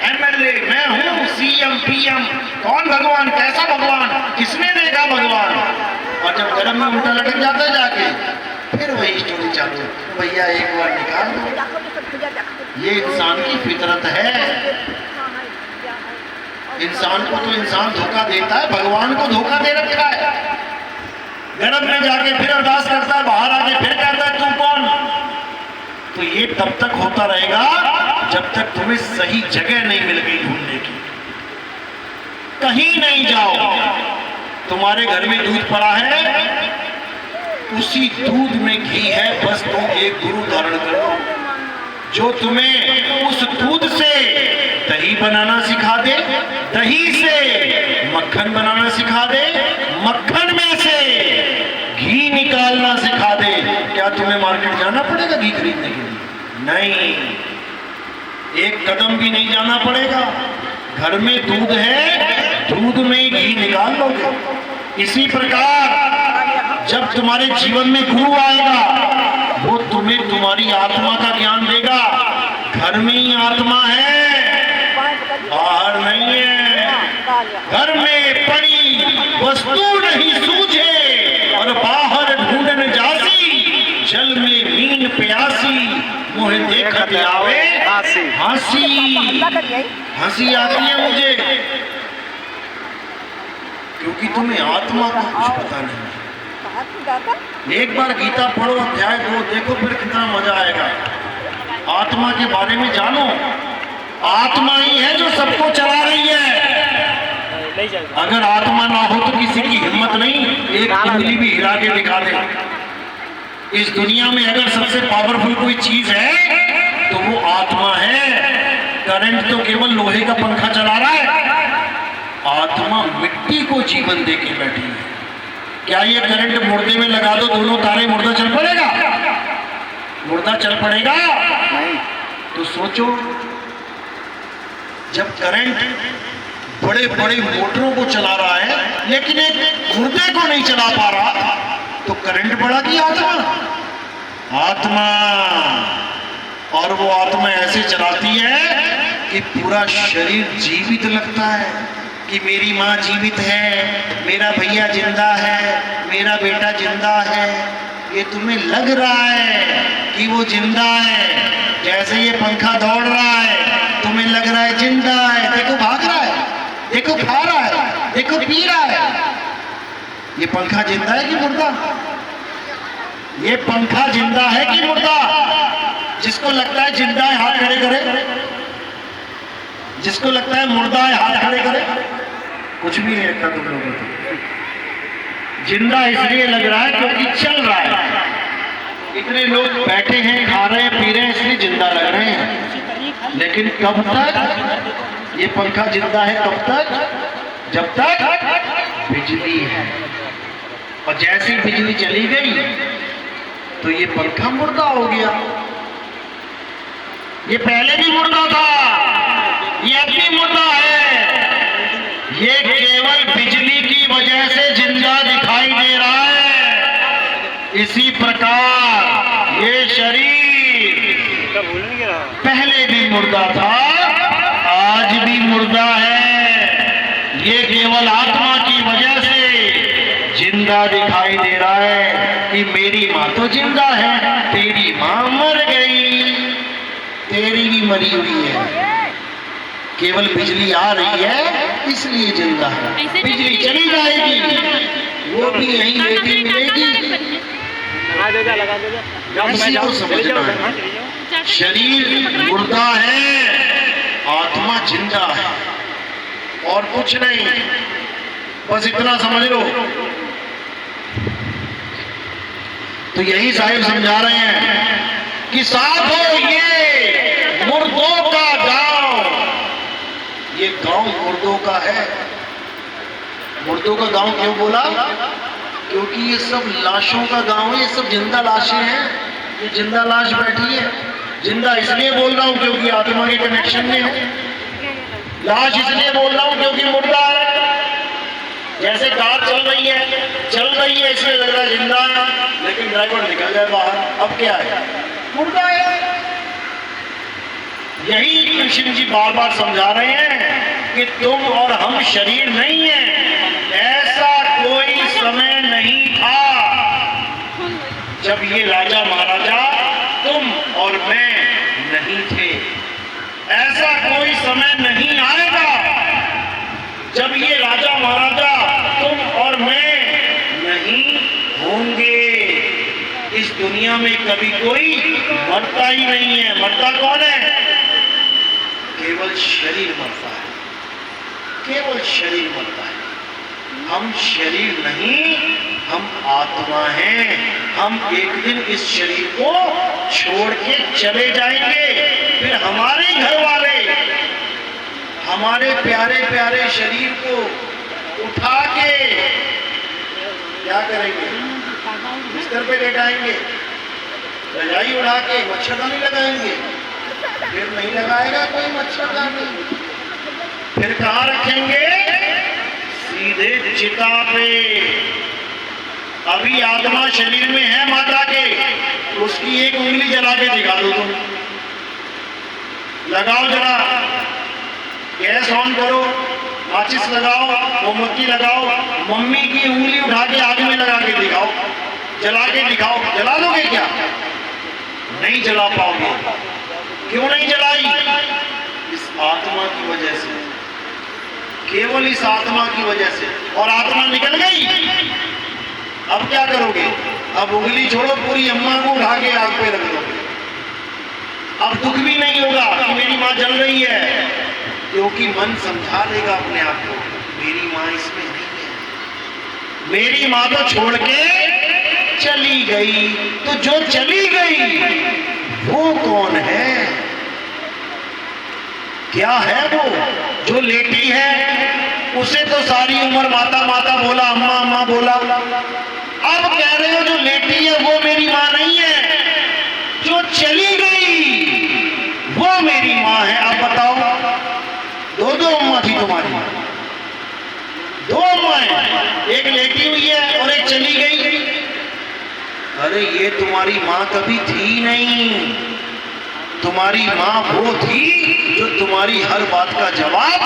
एमएलए, मैं हूँ सीएम पीएम। कौन भगवान? कैसा भगवान? किसने देखा भगवान? और जब गर्भ में उल्टा लटक जाता है जाके, फिर वही स्टोरी चालू, भैया एक बार निकाल दो। ये इंसान की फितरत है। इंसान को तो इंसान धोखा देता है, भगवान को धोखा दे रखा है। गर्भ में जाके फिर अरदास करता है, बाहर आके फिर कहता है तू कौन? तो ये तब तक होता रहेगा जब तक तुम्हें सही जगह नहीं मिल गई ढूंढने की। कहीं नहीं जाओ, तुम्हारे घर में दूध पड़ा है, उसी दूध में घी है, बस तुम एक गुरु धारण करो जो तुम्हें उस दूध से दही बनाना सिखा दे, दही से मक्खन बनाना सिखा दे, मक्खन में से घी निकालना सिखा दे। क्या तुम्हें मार्केट जाना पड़ेगा घी खरीदने के लिए? नहीं, एक कदम भी नहीं जाना पड़ेगा। घर में दूध है, दूध में घी निकाल लोगे। इसी प्रकार जब तुम्हारे जीवन में गुरु आएगा, वो तुम्हें तुम्हारी आत्मा का ज्ञान देगा। घर में ही आत्मा है, बाहर नहीं है। घर में पड़ी वस्तु नहीं सूझे और बाहर ढूंढन जासी, जल में मीन प्यासी, मोहे देखत आवे हंसी। हंसी आती है मुझे, क्योंकि तुम्हें आत्मा का कुछ पता नहीं। एक बार गीता पढ़ो, अध्याय 2, देखो फिर कितना मजा आएगा। आत्मा के बारे में जानो। आत्मा ही है जो सबको चला रही है। अगर आत्मा ना हो तो किसी की हिम्मत नहीं एक उंगली भी हिला के दिखा दे। इस दुनिया में अगर सबसे पावरफुल कोई चीज है तो वो आत्मा है। करंट तो केवल लोहे का पंखा चला रहा है, आत्मा मिट्टी को जीवन दे के बैठी है। क्या ये करंट मुर्दे में लगा दो, दोनों तारे, मुर्दा चल पड़ेगा? मुर्दा चल पड़ेगा? तो सोचो, जब करंट बड़े बड़े मोटरों को चला रहा है लेकिन एक मुर्दे को नहीं चला पा रहा, तो करंट बढ़ा कि आत्मा? आत्मा। और वो आत्मा ऐसे चलाती है कि पूरा शरीर जीवित लगता है कि मेरी माँ जीवित है, मेरा भैया जिंदा है, मेरा बेटा जिंदा है। ये तुम्हें लग रहा है कि वो जिंदा है, जैसे ये पंखा दौड़ रहा है तुम्हें लग रहा है जिंदा है। देखो भाग रहा है, देखो खा रहा है, देखो पी रहा है। ये पंखा जिंदा है कि मुर्दा? ये पंखा जिंदा है कि मुर्दा? जिसको लगता है जिंदा है हाथ खड़े करे, जिसको लगता है मुर्दा है हाथ खड़े करे। कुछ भी नहीं लगता तुम लोगों को। जिंदा इसलिए लग रहा है क्योंकि चल रहा है। इतने लोग बैठे हैं, खा रहे हैं, पी रहे हैं, इसलिए जिंदा लग रहे हैं। लेकिन कब तक ये पंखा जिंदा है? कब तक? जब तक बिजली है। और जैसी बिजली चली गई तो ये पंखा मुर्दा हो गया। ये पहले भी मुर्दा था, ये अब भी मुर्दा है। ये केवल बिजली की वजह से जिंदा दिखाई दे रहा है। इसी प्रकार ये शरीर पहले भी मुर्दा था, आज भी मुर्दा है। ये केवल आत्मा की वजह से जिंदा दिखाई दे रहा है कि मेरी माँ तो जिंदा है, तेरी माँ मर गई, तेरी भी मरी हुई है। केवल बिजली आ रही है इसलिए जिंदा है। बिजली चली जाएगी वो भी यहीं लेटी मिलेगी। इसी को समझना है। शरीर मुर्दा है, आत्मा जिंदा है, और कुछ नहीं। बस इतना समझ लो। तो यही साहिब समझा रहे हैं कि साधो ये मुर्दों का गांव, ये गांव मुर्दों का है। मुर्दों का गांव क्यों बोला? क्योंकि ये सब लाशों का गांव है, ये सब जिंदा लाशें हैं। ये जिंदा लाश बैठी है। जिंदा इसलिए बोल रहा हूं क्योंकि आत्मा के कनेक्शन में है। लाश इसलिए बोल रहा हूं क्योंकि मुर्दा है। जैसे कार चल रही है इसलिए लग रहा है जिंदा है, लेकिन ड्राइवर निकल जाए बाहर, अब क्या है? मुर्दा है। यही कृष्ण जी बार बार समझा रहे हैं कि तुम और हम शरीर नहीं है। ऐसा कोई समय नहीं था जब ये राजा महाराजा तुम और मैं नहीं थे। ऐसा कोई समय नहीं आएगा जब ये राजा महाराजा तुम और मैं नहीं होंगे। इस दुनिया में कभी कोई मरता ही नहीं है। मरता कौन है? केवल शरीर मरता है, केवल शरीर मरता है। हम शरीर नहीं, हम आत्मा हैं। हम एक दिन इस शरीर को छोड़ के चले जाएंगे। फिर हमारे घर वाले हमारे प्यारे प्यारे शरीर को उठा के क्या करेंगे? बिस्तर पे लेटाएंगे, रजाई उड़ा के मच्छरदानी लगाएंगे। फिर नहीं लगाएगा कोई मच्छरदानी। फिर कहाँ रखेंगे? सीधे चिता पे। अभी आत्मा शरीर में है माता के, उसकी एक उंगली जला के दिखा दो तुम। लगाओ जरा, गैस ऑन करो, माचिस लगाओ, मोमबत्ती लगाओ, मम्मी की उंगली उठा के आग में लगा के दिखाओ, जला के दिखाओ। जला दोगे क्या? नहीं जला पाओगे। क्यों नहीं जलाई? इस आत्मा की वजह से, केवल इस आत्मा की वजह से। और आत्मा निकल गई, अब क्या करोगे? अब उंगली छोड़ो, पूरी अम्मा को उठा के आग पे रख दोगे। अब दुख भी नहीं होगा कि मेरी माँ जल रही है, क्योंकि मन समझा लेगा अपने आप को मेरी माँ इसमें नहीं है। मेरी माँ तो छोड़ के चली गई। तो जो चली गई वो कौन है? क्या है वो? जो लेटी है उसे तो सारी उम्र माता माता बोला, अम्मा अम्मा बोला। अब कह रहे हो जो लेटी है वो मेरी माँ नहीं है, जो चली गई वो मेरी माँ है। अब बताओ, दो अम्मा थी तुम्हारी, दो अम्मा है, एक लेटी हुई है और एक चली गई। अरे ये तुम्हारी माँ कभी थी नहीं, तुम्हारी माँ वो थी जो तुम्हारी हर बात का जवाब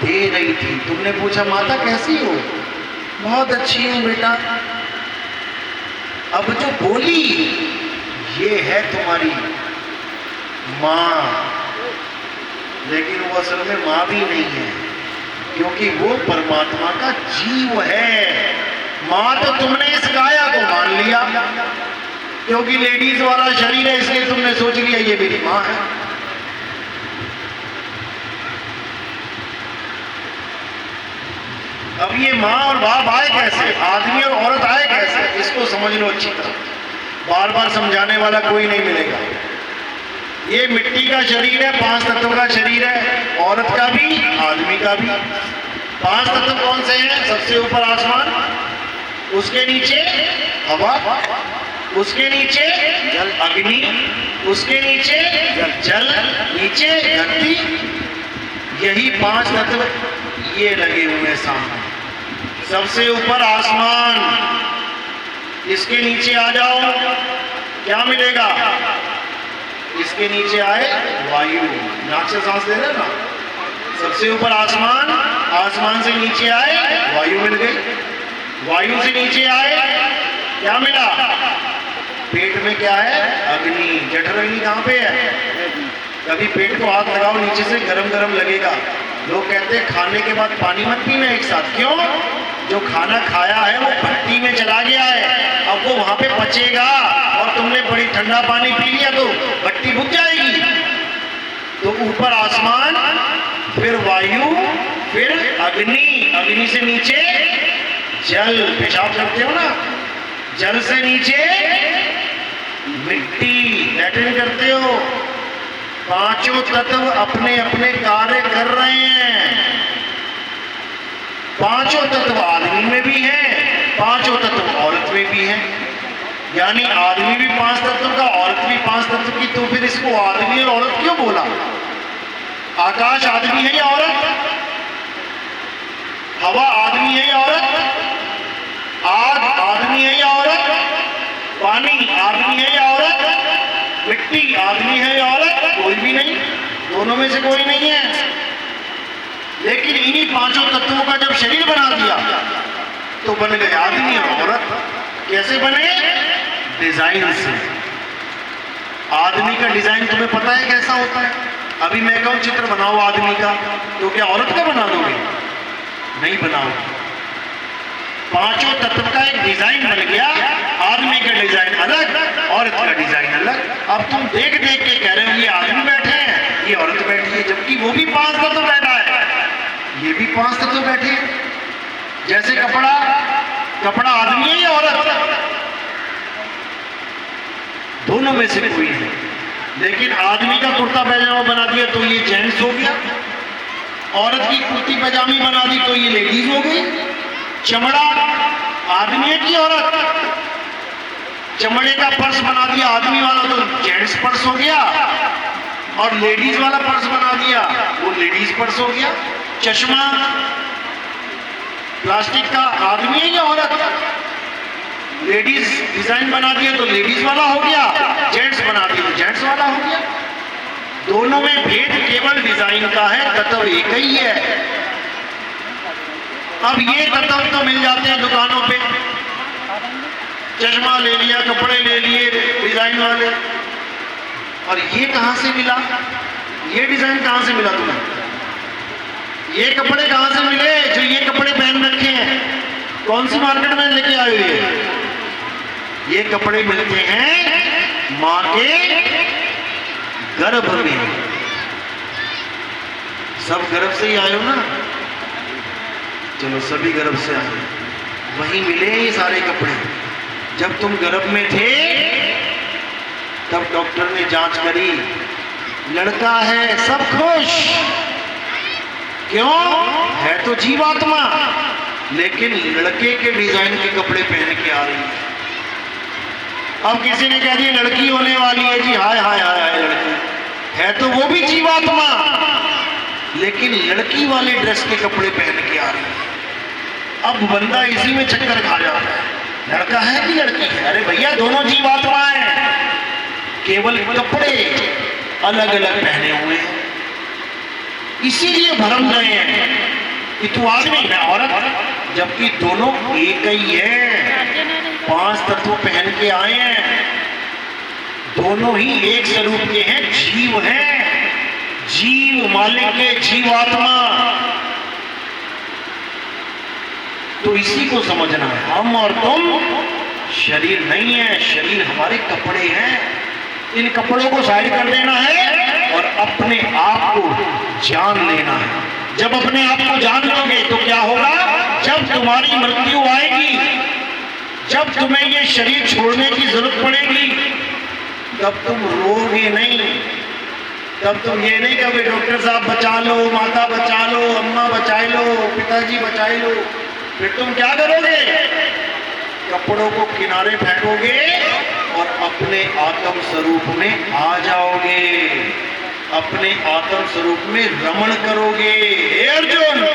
दे रही थी। तुमने पूछा माता कैसी हो? बहुत अच्छी हूँ बेटा। अब जो बोली ये है तुम्हारी माँ, लेकिन वो असल में माँ भी नहीं है, क्योंकि वो परमात्मा का जीव है। माँ तो तुमने इस गाया को मान लिया, क्योंकि लेडीज वाला शरीर है, इसलिए तुमने सोच लिया ये मेरी माँ है। अब ये माँ और बाप आए कैसे, आदमी और औरत आए कैसे, इसको समझ लो अच्छी तरह। बार बार समझाने वाला कोई नहीं मिलेगा। ये मिट्टी का शरीर है, 5 तत्व का शरीर है, औरत का भी आदमी का भी। 5 तत्व कौन से हैं? सबसे ऊपर आसमान, उसके नीचे हवा, उसके नीचे जल अग्नि, उसके नीचे जल, नीचे धरती। यही 5 तत्व ये लगे हुए हैं सामने। सबसे ऊपर आसमान, इसके नीचे आ जाओ, क्या मिलेगा? इसके नीचे आए वायु, नाक से सांस ले रहे ना। सबसे ऊपर आसमान, आसमान से नीचे आए वायु मिल गई, वायु से नीचे आए क्या मिला? पेट में क्या है? अग्नि। जठराग्नि कहाँ पे है? कभी पेट को हाथ लगाओ, नीचे से गरम गरम लगेगा। लोग कहते हैं खाने के बाद पानी मत पीना एक साथ। क्यों? जो खाना खाया है वो भट्टी में चला गया है, अब वो वहां पे पचेगा, और तुमने बड़ी ठंडा पानी पी लिया तो भट्टी बुझ जाएगी। तो ऊपर आसमान, फिर वायु, फिर अग्नि, अग्नि से नीचे जल, पेशाब करते हो ना, जल से नीचे मिट्टी, लैट्रिन करते हो। 5 तत्व अपने अपने कार्य कर रहे हैं। 5 तत्व आदमी में भी हैं, 5 तत्व औरत में भी हैं। यानी आदमी भी 5 तत्व का, औरत भी 5 तत्व की। तो फिर इसको आदमी और औरत क्यों बोला? आकाश आदमी है या औरत? हवा आदमी है या औरत? आग आदमी है या औरत? पानी आदमी है या औरत? मिट्टी आदमी है या औरत? कोई भी नहीं, दोनों में से कोई नहीं है। लेकिन इन्हीं 5 तत्वों का जब शरीर बना दिया तो बन गए आदमी और औरत। कैसे बने? डिजाइन से। आदमी का डिजाइन तुम्हें पता है कैसा होता है? अभी मैं कहूं चित्र बनाओ आदमी का, तो क्या औरत का बना दोगे? नहीं बनाओगे। 5 तत्व का एक डिजाइन बन गया, आदमी का डिजाइन अलग, औरत का डिजाइन अलग। अब तुम देख देख के कह रहे हो ये आदमी बैठे हैं, ये औरत बैठी है, जबकि वो भी 5 तत्व बैठा है, ये भी 5 तत्व बैठे हैं। जैसे कपड़ा, कपड़ा आदमी है या औरत? दोनों में से कोई नहीं। लेकिन आदमी का कुर्ता पैजामा बना दिया तो ये जेंट्स हो गया, औरत की कुर्ती पैजामी बना दी तो ये लेडीज हो गई। चमड़ा आदमी है कि औरत? चमड़े का पर्स बना दिया आदमी वाला तो जेंट्स पर्स हो गया, और लेडीज वाला पर्स बना दिया वो लेडीज पर्स हो गया। चश्मा प्लास्टिक का आदमी है या औरत? लेडीज डिजाइन बना दिया तो लेडीज वाला हो गया, जेंट्स बना दिया तो जेंट्स वाला हो गया। दोनों में भेद केवल डिजाइन का है, तत्व एक ही है। अब ये तत्व तो मिल जाते हैं दुकानों पे, चश्मा ले लिया, कपड़े ले लिए डिजाइन वाले, और ये कहां से मिला? ये डिजाइन कहां से मिला तुम्हें? ये कपड़े कहां से मिले जो ये कपड़े पहन रखे हैं? कौन सी मार्केट में लेके आए हुए? ये कपड़े मिलते हैं मां के गर्भ में। सब गर्भ से ही आए हो ना? चलो सभी गर्भ से आए, वहीं मिले ये सारे कपड़े। जब तुम गर्भ में थे तब डॉक्टर ने जांच करी, लड़का है, सब खुश। क्यों? है तो जीवात्मा, लेकिन लड़के के डिजाइन के कपड़े पहन के आ रही है। अब किसी ने कह दिया लड़की होने वाली है जी, हाय हाय हाय हाय, लड़की है तो वो भी जीवात्मा, लेकिन लड़की वाले ड्रेस के कपड़े पहन के आ रही है। अब बंदा इसी में चक्कर खा जाता है, लड़का है कि लड़की है? अरे भैया दोनों जीवात्माएं, केवल कपड़े अलग अलग पहने हुए हैं, इसीलिए भरम गए हैं कि तू आदमी मैं औरत, जबकि दोनों एक ही है। 5 तत्व पहन के आए हैं, दोनों ही एक स्वरूप के हैं, जीव हैं, जीव मालिक के जीवात्मा। तो इसी को समझना है, हम और तुम शरीर नहीं है, शरीर हमारे कपड़े हैं। इन कपड़ों को साइड कर देना है और अपने आप को जान लेना है। जब अपने आप को जान लोगे तो क्या होगा? जब तुम्हारी मृत्यु आएगी, जब तुम्हें ये शरीर छोड़ने की जरूरत पड़ेगी, तब तुम रोगे नहीं, तब तुम ये नहीं कहोगे डॉक्टर साहब बचा लो, माता बचा लो, अम्मा बचा लो, पिताजी बचा लो। फिर तुम क्या करोगे? कपड़ों को किनारे फेंकोगे और अपने आत्म स्वरूप में आ जाओगे, अपने आत्म स्वरूप में रमण करोगे। हे अर्जुन,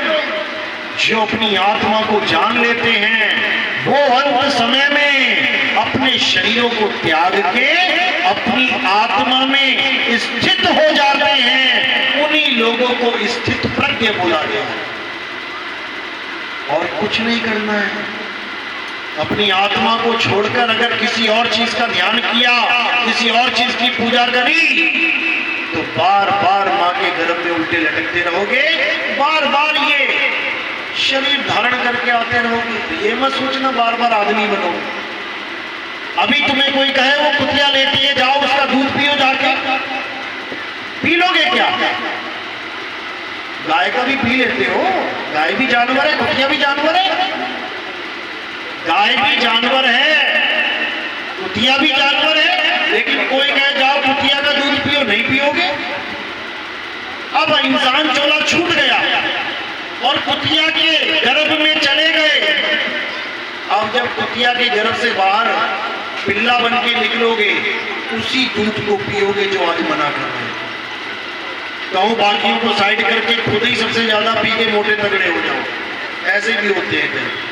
जो अपनी आत्मा को जान लेते हैं वो अंत समय में अपने शरीरों को त्याग के अपनी आत्मा में स्थित हो जाते हैं। उन्हीं लोगों को स्थित प्रज्ञ बोला गया है। और कुछ नहीं करना है। अपनी आत्मा को छोड़कर अगर किसी और चीज का ध्यान किया, किसी और चीज की पूजा करी, तो बार बार मां के गर्भ में उल्टे लटकते रहोगे, बार बार ये शरीर धारण करके आते रहोगे। तो ये मत सोचना बार बार आदमी बनो। अभी तुम्हें कोई कहे वो कुतिया लेती है, जाओ उसका दूध पियो, जाके पी लोगे क्या? गाय का भी पी लेते हो, गाय भी जानवर है, कुतिया भी जानवर है, गाय भी जानवर है, कुतिया भी जानवर है। लेकिन कोई कहे जाओ कुतिया का दूध पियो, नहीं पियोगे। अब इंसान चोला छूट गया और कुतिया के गर्भ में चले गए। अब जब कुतिया के गर्भ से बाहर पिल्ला बन के निकलोगे, उसी दूध को पियोगे जो आज मना कर रहे हैं। कहो बाकियों को साइड करके खुद ही सबसे ज्यादा पी के मोटे तगड़े हो जाओ, ऐसे भी होते हैं कहीं।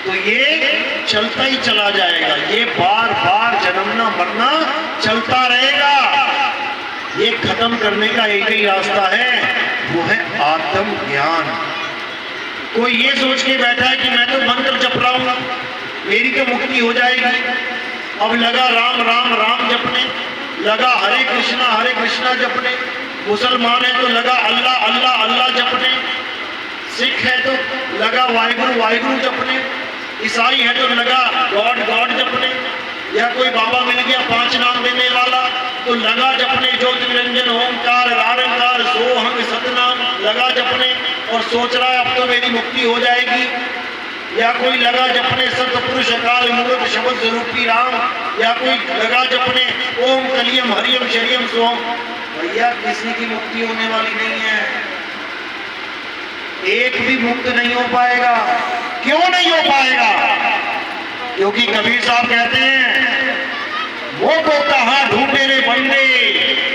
तो ये चलता ही चला जाएगा, ये बार बार जन्मना मरना चलता रहेगा। ये खत्म करने का एक ही रास्ता है, वो है आत्म ज्ञान। कोई ये सोच के बैठा है कि मैं तो मंत्र जप रहा हूं, मेरी तो मुक्ति हो जाएगी। अब लगा राम राम राम जपने, लगा हरे कृष्णा जपने, मुसलमान है तो लगा अल्लाह अल्लाह अल्लाह जपने, सिख है तो लगा वाहिगुरु वाहिगुरु जपने, ईसाई है तो लगा गॉड गॉड जपने, या कोई बाबा मिल गया 5 नाम देने वाला तो लगा जपने ज्योति निरंजन ओंकार निराकार सोहंग सतनाम लगा जपने और सोच रहा है अब तो मेरी मुक्ति हो जाएगी। या कोई लगा जपने सतपुरुष अकाल मूर्त शब्द स्वरूपी राम, या कोई लगा जपने ओम कलियम हरियम शरियम सोम। भैया किसी की मुक्ति होने वाली नहीं है, एक भी मुक्त नहीं हो पाएगा। क्यों नहीं हो पाएगा? क्योंकि कबीर साहब कहते हैं वो को कहां ढूंढे रे बंदे,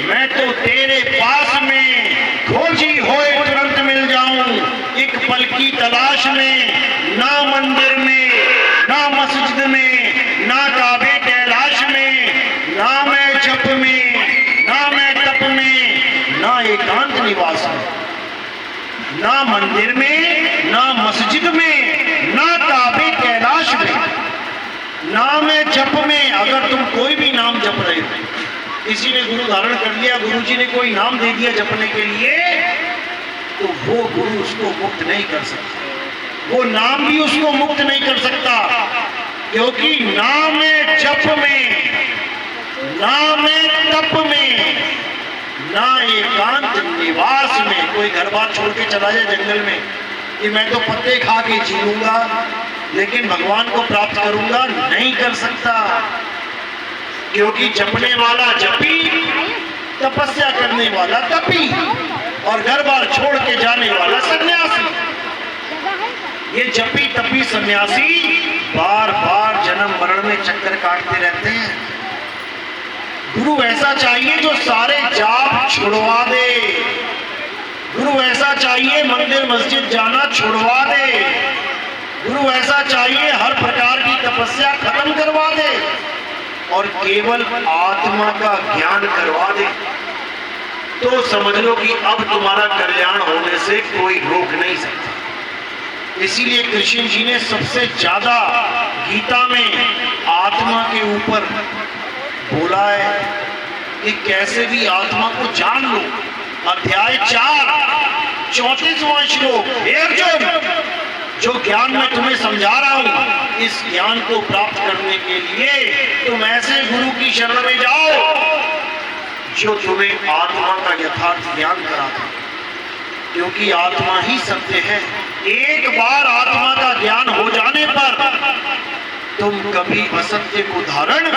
मैं तो तेरे पास में, खोजी होए तुरंत मिल जाऊं, एक पल की तलाश में। ना मंदिर में, ना मस्जिद में, ना काबे कैलाश में, ना मैं जप में, ना मैं तप में, ना एकांत निवास में। ना मंदिर में, ना मस्जिद में, ना काबे कैलाश में, ना मैं जप में। अगर तुम कोई भी नाम जप रहे हो, किसी ने गुरु धारण कर लिया, गुरुजी ने कोई नाम दे दिया जपने के लिए, तो वो गुरु उसको मुक्त नहीं कर सकता, वो नाम भी उसको मुक्त नहीं कर सकता। क्योंकि नाम है जप में, नाम है तप में, ना एकांत निवास में। कोई घर बार छोड़ के चला जाए जंगल में कि मैं तो पत्ते खा के जीऊंगा लेकिन भगवान को प्राप्त करूंगा, नहीं कर सकता। क्योंकि जपने वाला जपी, तपस्या करने वाला तपी, और घर बार छोड़ के जाने वाला सन्यासी। ये जपी तपी सन्यासी बार बार जन्म मरण में चक्कर काटते रहते हैं। गुरु ऐसा चाहिए जो सारे जाप छुड़वा दे, गुरु ऐसा चाहिए मंदिर मस्जिद जाना छुड़वा दे, गुरु ऐसा चाहिए हर प्रकार की तपस्या खत्म करवा दे और केवल आत्मा का ज्ञान करवा दे, तो समझ लो कि अब तुम्हारा कल्याण होने से कोई रोक नहीं सकता। इसीलिए कृष्ण जी ने सबसे ज्यादा गीता में आत्मा के ऊपर बोला है कि कैसे भी आत्मा को जान लो। अध्याय 4 34वां श्लोक, हे अर्जुन, जो ज्ञान मैं तुम्हें समझा रहा हूं, इस ज्ञान को प्राप्त करने के लिए तुम ऐसे गुरु की शरण में जाओ जो तुम्हें आत्मा का यथार्थ ज्ञान कराता, क्योंकि आत्मा ही सत्य है। एक बार आत्मा का ज्ञान हो जाने पर तुम कभी असत्य को धारण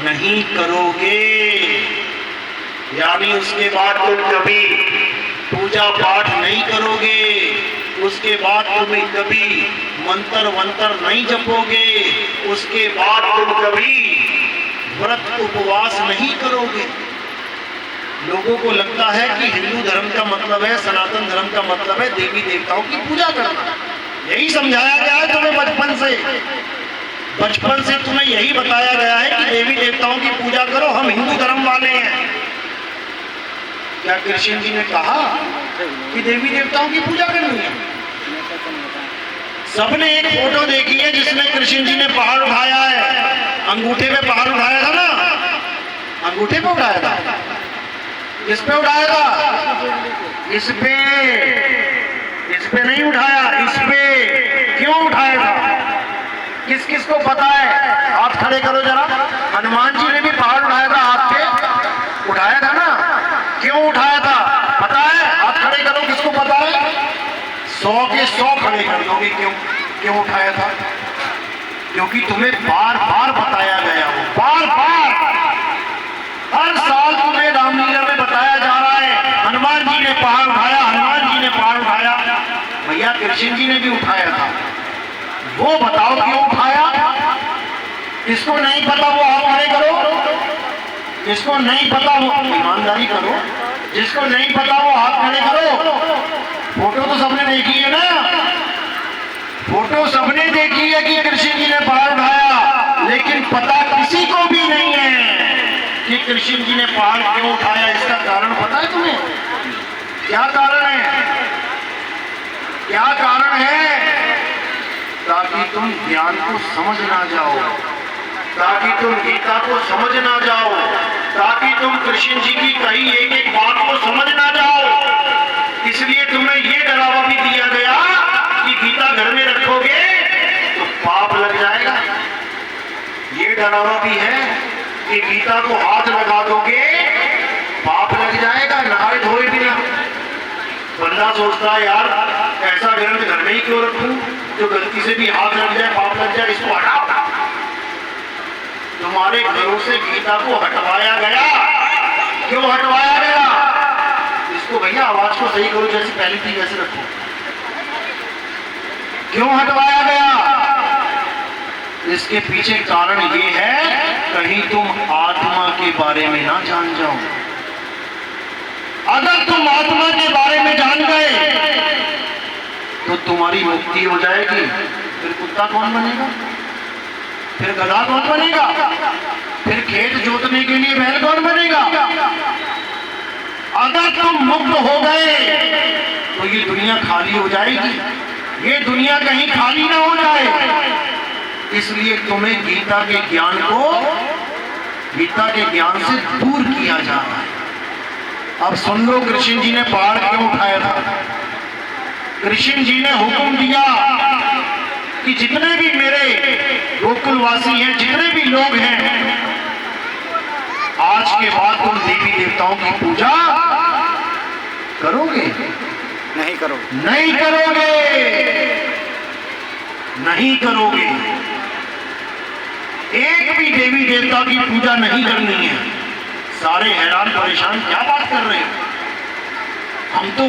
नहीं करोगे। यानी उसके बाद तुम कभी पूजा पाठ नहीं करोगे, उसके बाद तुम कभी मंत्र वंत्र नहीं जपोगे, उसके बाद तुम कभी व्रत उपवास नहीं करोगे। लोगों को लगता है कि हिंदू धर्म का मतलब है, सनातन धर्म का मतलब है देवी देवताओं की पूजा करना। यही समझाया गया है तुम्हें बचपन से तुम्हें यही बताया गया है कि देवी देवताओं की पूजा करो, हम हिंदू धर्म वाले हैं। क्या कृष्ण जी ने कहा कि देवी देवताओं की पूजा करनी है? सबने एक फोटो देखी है जिसमें कृष्ण जी ने पहाड़ उठाया है, अंगूठे पे पहाड़ उठाया था ना, अंगूठे पे उठाया था। किस पे उठाया था? इस पे नहीं उठाया, इस पे क्यों उठाया था? किस किस को पता है? हाथ खड़े करो जरा। हनुमान जी ने भी पहाड़ उठाया था, हाथ पे उठाया था ना, क्यों उठाया था पता है? हाथ खड़े करो, किसको पता है? 100 के 100 खड़े कर दोगे। क्यों उठाया था? क्योंकि तुम्हें बार बार बताया गया हो, बार बार हर साल तुम्हें रामलीला में बताया जा रहा है, हनुमान जी ने पहाड़ उठाया, हनुमान जी ने पहाड़ उठाया। भैया कृष्ण जी ने भी उठाया था, वो बताओ क्यों उठाया? किसको नहीं पता वो हाथ खड़े करो, जिसको नहीं पता वो ईमानदारी करो, जिसको नहीं पता वो हाथ खड़े करो। फोटो तो सबने देखी है ना, फोटो सबने देखी है कि कृष्ण जी ने पहाड़ उठाया, लेकिन पता किसी को भी नहीं है कि कृष्ण जी ने पहाड़ क्यों उठाया। इसका कारण पता है तुम्हें? क्या कारण है? क्या कारण है? ताकि तुम ज्ञान को समझ ना जाओ, ताकि तुम गीता को समझ ना जाओ, ताकि तुम कृष्ण जी की कही एक एक बात को समझ ना जाओ। इसलिए तुम्हें यह डरावा भी दिया गया कि गीता घर में रखोगे तो पाप लग जाएगा। ये डरावा भी है कि गीता को हाथ लगा दोगे पाप लग जाएगा, नहाए धोए बिना। बंदा सोचता है यार ऐसा ग्रंथ घर में ही क्यों रखूं जो गलती से भी हाथ लग जाए पाप लग जाए, इसको हटाओ। तुम्हारे घरों से गीता को हटवाया गया। क्यों हटवाया गया? इसको भैया आवाज को सही करो, जैसे पहली थी वैसे रखो। क्यों हटवाया गया? इसके पीछे कारण ये है कहीं तुम आत्मा के बारे में ना जान जाओ। अगर तुम आत्मा के बारे में जान गए तो तुम्हारी मुक्ति हो जाएगी। फिर कुत्ता कौन बनेगा? फिर गधा कौन बनेगा? फिर खेत जोतने के लिए बैल कौन बनेगा? अगर तुम मुक्त हो गए तो ये दुनिया खाली हो जाएगी। ये दुनिया कहीं खाली ना हो जाए, इसलिए तुम्हें गीता के ज्ञान से दूर किया जा रहा है। अब सुन लो कृष्ण जी ने पहाड़ क्यों उठाया था। कृष्ण जी ने हुक्म दिया कि जितने भी मेरे गोकुलवासी हैं, जितने भी लोग हैं, आज के बाद तुम देवी देवताओं की पूजा करोगे? नहीं करोगे? नहीं करोगे, नहीं करोगे। एक भी देवी देवता की पूजा नहीं करनी है। सारे हैरान परेशान, क्या बात कर रहे हो? हम तो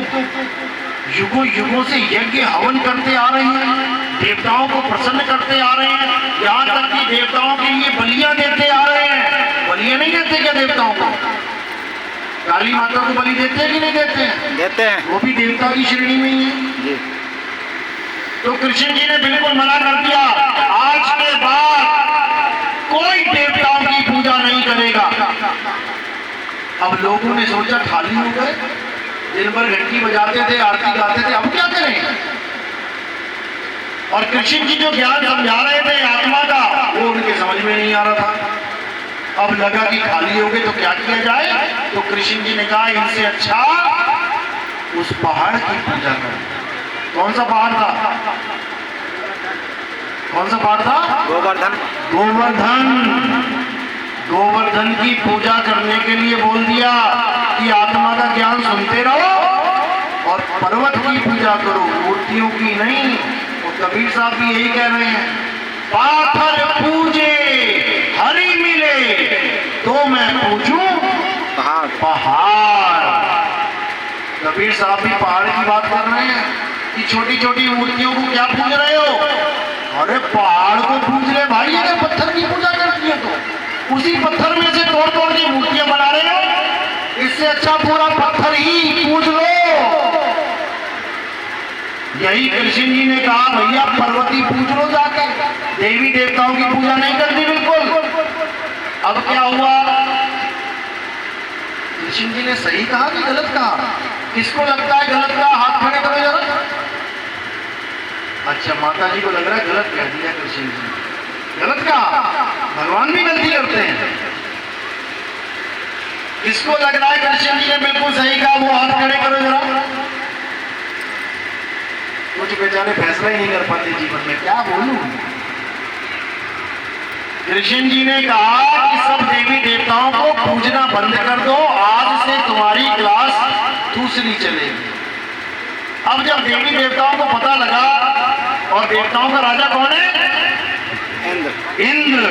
युगों युगों से यज्ञ हवन करते आ रहे हैं, देवताओं को प्रसन्न करते आ रहे हैं, यहाँ तक कि देवताओं के लिए बलियां देते आ रहे हैं। बलियां नहीं देते क्या देवताओं को? काली माता को बलि देते हैं कि नहीं देते हैं? देते हैं। वो भी देवता की श्रेणी में ही है। जी। तो कृष्ण जी ने बिल्कुल मना कर दिया, आज के बाद कोई देवताओं की पूजा नहीं करेगा। अब लोगों ने सोचा खाली हो गए, दिन भर घंटी बजाते थे, आरती गाते थे, अब क्या करें। और कृष्ण जी जो ज्ञान समझा रहे थे आत्मा का, वो उनके समझ में नहीं आ रहा था। अब लगा कि खाली हो गए तो क्या किया जाए। तो कृष्ण जी ने कहा इनसे अच्छा उस पहाड़ की पूजा करो। कौन सा पहाड़ था? कौन सा पहाड़ था? गोवर्धन। गोवर्धन। गोवर्धन की पूजा करने के लिए बोल दिया कि आत्मा का ज्ञान सुनते रहो और पर्वत की पूजा करो, मूर्तियों की नहीं। और कबीर साहब भी यही कह रहे हैं, पाथर पूजे हरि मिले तो मैं पूजूं पहाड़। कबीर साहब भी पहाड़ की बात कर रहे हैं कि छोटी छोटी मूर्तियों को क्या पूज रहे हो? अरे पहाड़ को पूज रहे भाई, अरे पत्थर की पूजा करती है तो उसी पत्थर में से तोड़ तोड़ के मूर्तियां बना रहे हो। इससे अच्छा पूरा पत्थर ही पूज लो। यही कृष्ण जी ने कहा भैया पर्वती पूज लो जाके, देवी देवताओं की पूजा नहीं करती बिल्कुल। अब क्या हुआ? कृष्ण जी ने सही कहा कि गलत कहा? किसको लगता है गलत कहा? हाथ खड़े करो जरा। अच्छा, माता जी को लग रहा है गलत कह दिया कृष्ण जी। गलत कहा? भगवान भी गलती करते हैं। किसको लग रहा है कृष्ण जी ने बिल्कुल सही कहा? वो हाथ खड़े करो जरा। कुछ बेचारे फैसला ही नहीं कर पाते जीवन में, क्या बोलूं। कृष्ण जी ने कहा कि सब देवी देवताओं को पूजना बंद कर दो, आज से तुम्हारी क्लास दूसरी चलेगी। अब जब देवी देवताओं को पता लगा, और देवताओं का राजा कौन है? इंद्र।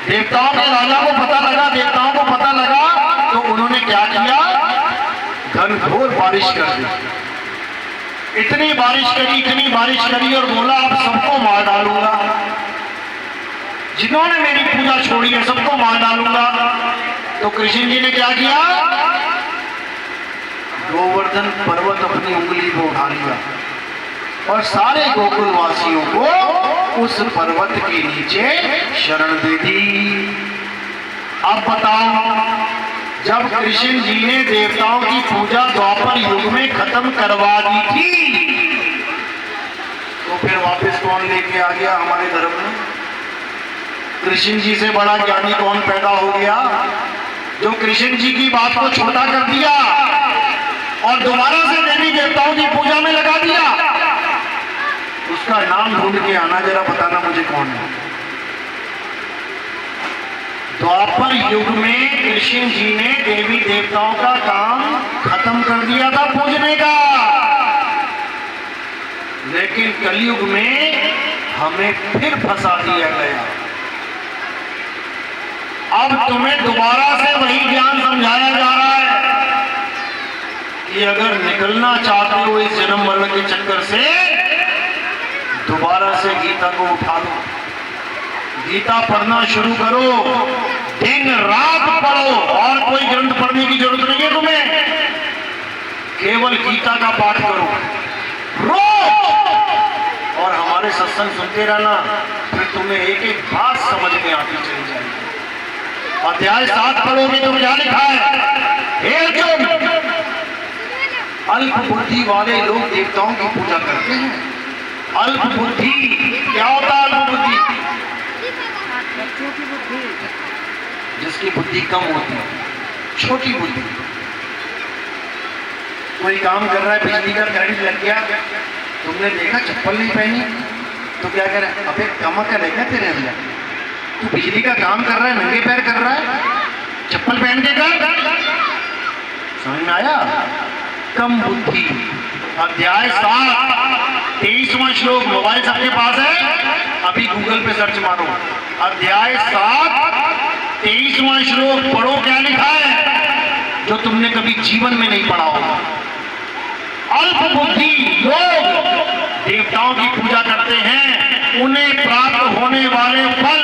देवताओं के राजा को पता लगा, देवताओं को पता लगा, तो उन्होंने क्या किया? घनघोर बारिश कर दी। इतनी बारिश करी, इतनी बारिश करी और बोला अब सबको मार डालूंगा, जिन्होंने मेरी पूजा छोड़ी है सबको मार डालूंगा। तो कृष्ण जी ने क्या किया? गोवर्धन पर्वत अपनी उंगली को उठा लिया और सारे गोकुल वासियों को उस पर्वत के नीचे शरण दे दी। अब बताओ, जब कृष्ण जी ने देवताओं की पूजा द्वापर युग में खत्म करवा दी थी, तो फिर वापस कौन लेके आ गया हमारे धर्म में? कृष्ण जी से बड़ा ज्ञानी कौन पैदा हो गया? जो कृष्ण जी की बात को छोटा कर दिया और दोबारा से देवी देवताओं की पूजा में लगा दिया। उसका नाम ढूंढ के आना जरा, बताना मुझे कौन है। द्वापर युग में कृष्ण जी ने देवी देवताओं का काम खत्म कर दिया था पूजने का, लेकिन कलयुग में हमें फिर फंसा दिया गया। अब तुम्हें दोबारा से वही ज्ञान समझाया जा रहा है कि अगर निकलना चाहते हो इस जन्म मरण के चक्कर से, दोबारा से गीता को उठा लो, गीता पढ़ना शुरू करो, दिन रात पढ़ो, और कोई ग्रंथ पढ़ने की जरूरत नहीं है तुम्हें। केवल गीता का पाठ करो रोज, और हमारे सत्संग सुनते रहना, फिर तुम्हें एक एक बात समझ में आती चली जाएगी। अध्याय 7 पढ़ोगे तो क्या लिखा है? हे अर्जुन, अल्प बुद्धि वाले लोग देवताओं की पूजा करते हैं। अल्प बुद्धि क्या होता है? अल्प बुद्धि जिसकी बुद्धि कम होती है, छोटी बुद्धि। कोई काम कर रहा है, बिजली का करंट लग गया, तुमने देखा चप्पल नहीं पहनी, तो क्या कह रहा है? अबे कमर का देखा तेरे अंदर, तू बिजली का काम कर रहा है, नंगे पैर कर रहा है, चप्पल पहन के कर। समझ में आया? कम बुद्धि। अध्याय 7 23वां श्लोक, मोबाइल सबके पास है, अभी गूगल पे सर्च मारो। अध्याय 7 23वां श्लोक पढ़ो, क्या लिखा है जो तुमने कभी जीवन में नहीं पढ़ा होगा। अल्प बुद्धि लोग देवताओं की पूजा करते हैं, उन्हें प्राप्त होने वाले फल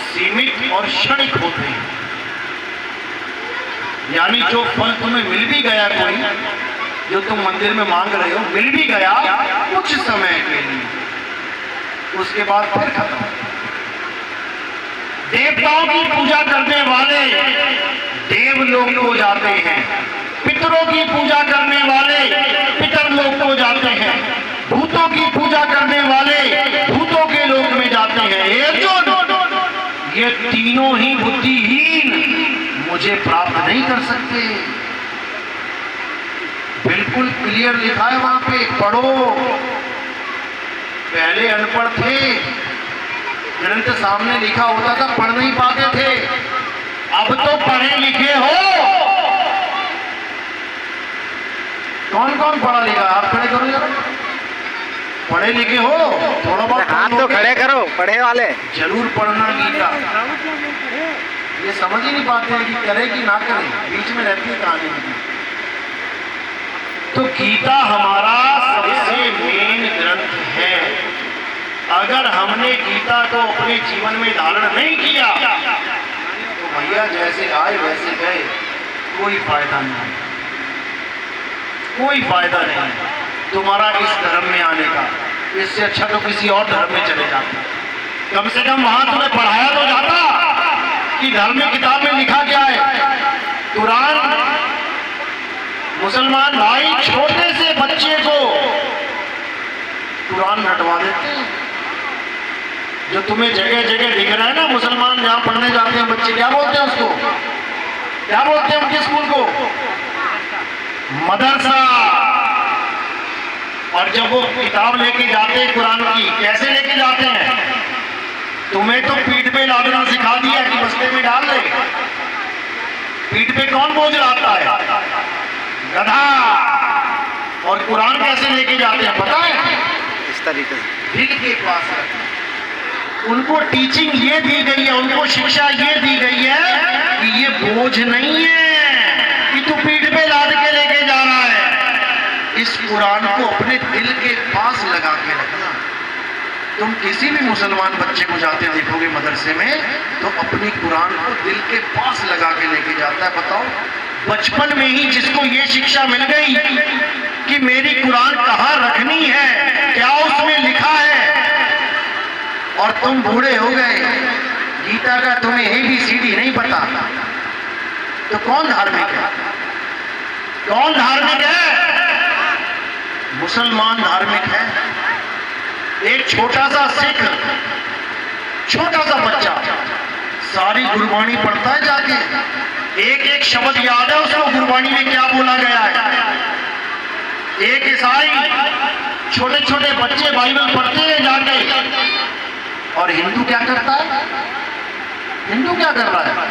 सीमित और क्षणिक होते हैं। यानी जो फल तुम्हें मिल भी गया कोई, जो तुम मंदिर में मांग रहे हो मिल भी गया कुछ समय के लिए, उसके बाद फिर खत्म। देवताओं की पूजा करने वाले देवलोक को जाते हैं, पितरों की पूजा करने वाले पितरलोक को जाते हैं, भूतों की पूजा करने वाले भूतों के लोक में जाते हैं। ये तीनों ही बुद्धिहीन मुझे प्राप्त नहीं कर सकते। बिल्कुल क्लियर लिखा है वहां पे, पढ़ो। पहले अनपढ़ थे, ग्रंथ सामने लिखा होता था, पढ़ नहीं पाते थे। अब तो पढ़े लिखे हो। कौन कौन पढ़ा लिखा? आप खड़े करो जरा। पढ़े लिखे हो, थोड़ा बहुत हाथ तो खड़े करो, पढ़े वाले। जरूर पढ़ना गीता। ये समझ ही नहीं पाते हैं कि करे कि ना करे, बीच में रहती है कहानी। तो गीता हमारा सबसे मेन ग्रंथ है। अगर हमने गीता को अपने जीवन में धारण नहीं किया तो भैया जैसे आए वैसे गए, कोई फायदा नहीं, कोई फायदा नहीं तुम्हारा इस धर्म में आने का। इससे अच्छा तो किसी और धर्म में चले जाते। कम से कम वहां तुम्हें पढ़ाया तो जाता कि धर्म में किताब में लिखा क्या है। कुरान, मुसलमान भाई छोटे से बच्चे को कुरान रटवा देते हैं। जो तुम्हें जगह जगह दिख रहा है ना, मुसलमान जहां पढ़ने जाते हैं बच्चे, क्या बोलते हैं उसको? क्या बोलते हैं उनके स्कूल को? मदरसा। और जब वो किताब लेके जाते हैं कुरान की, कैसे लेके जाते हैं? तुम्हें तो पीठ पे लादना सिखा दिया कि बस्ते में डाल दे। पीठ पे कौन बोझ लाता है? गधा। और कुरान कैसे लेके जाते हैं पता है? इस तरीके से दिल के पास है। उनको टीचिंग ये दी गई है, उनको शिक्षा ये दी गई है कि ये बोझ नहीं है कि तू पीठ पे लाद के लेके जा रहा है। इस कुरान को अपने दिल के पास लगा के रखना। तुम किसी भी मुसलमान बच्चे को जाते देखोगे मदरसे में, तो अपनी कुरान को दिल के पास लगा के लेके जाता है। बताओ, बचपन में ही जिसको ये शिक्षा मिल गई कि मेरी कुरान कहाँ रखनी है, क्या उसमें लिखा है, और तुम बूढ़े हो गए, गीता का तुम्हें ABCD नहीं पता, तो कौन धार्मिक है? कौन धार्मिक है? मुसलमान धार्मिक है। एक छोटा सा सिख, छोटा सा बच्चा सारी गुरबाणी पढ़ता है जाके, एक एक शब्द याद है उसको गुरबाणी में क्या बोला गया है। एक ईसाई छोटे छोटे बच्चे बाइबल पढ़ते हैं जाके। और हिंदू क्या करता है? हिंदू क्या कर रहा है?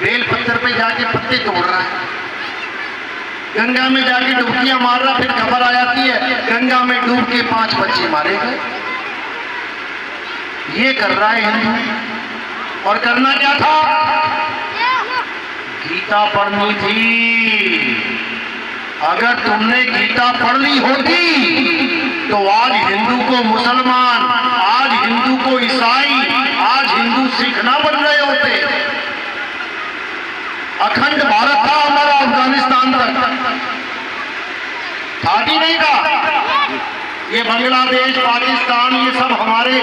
बेल पत्थर पे जाके पत्ते तोड़ रहा है, गंगा में जाके डुबकियां मार रहा, फिर खबर आ जाती है गंगा में डूब के 5 बच्चे मारे गए। ये कर रहा है हिंदू। और करना क्या था? गीता पढ़नी थी। अगर तुमने गीता पढ़ ली होती तो आज हिंदू को मुसलमान, आज हिंदू को ईसाई, आज हिंदू सिख ना बन रहे होते। अखंड भारत था हमारा, अफगानिस्तान तक था कि नहीं था? ये बांग्लादेश, पाकिस्तान, ये सब हमारे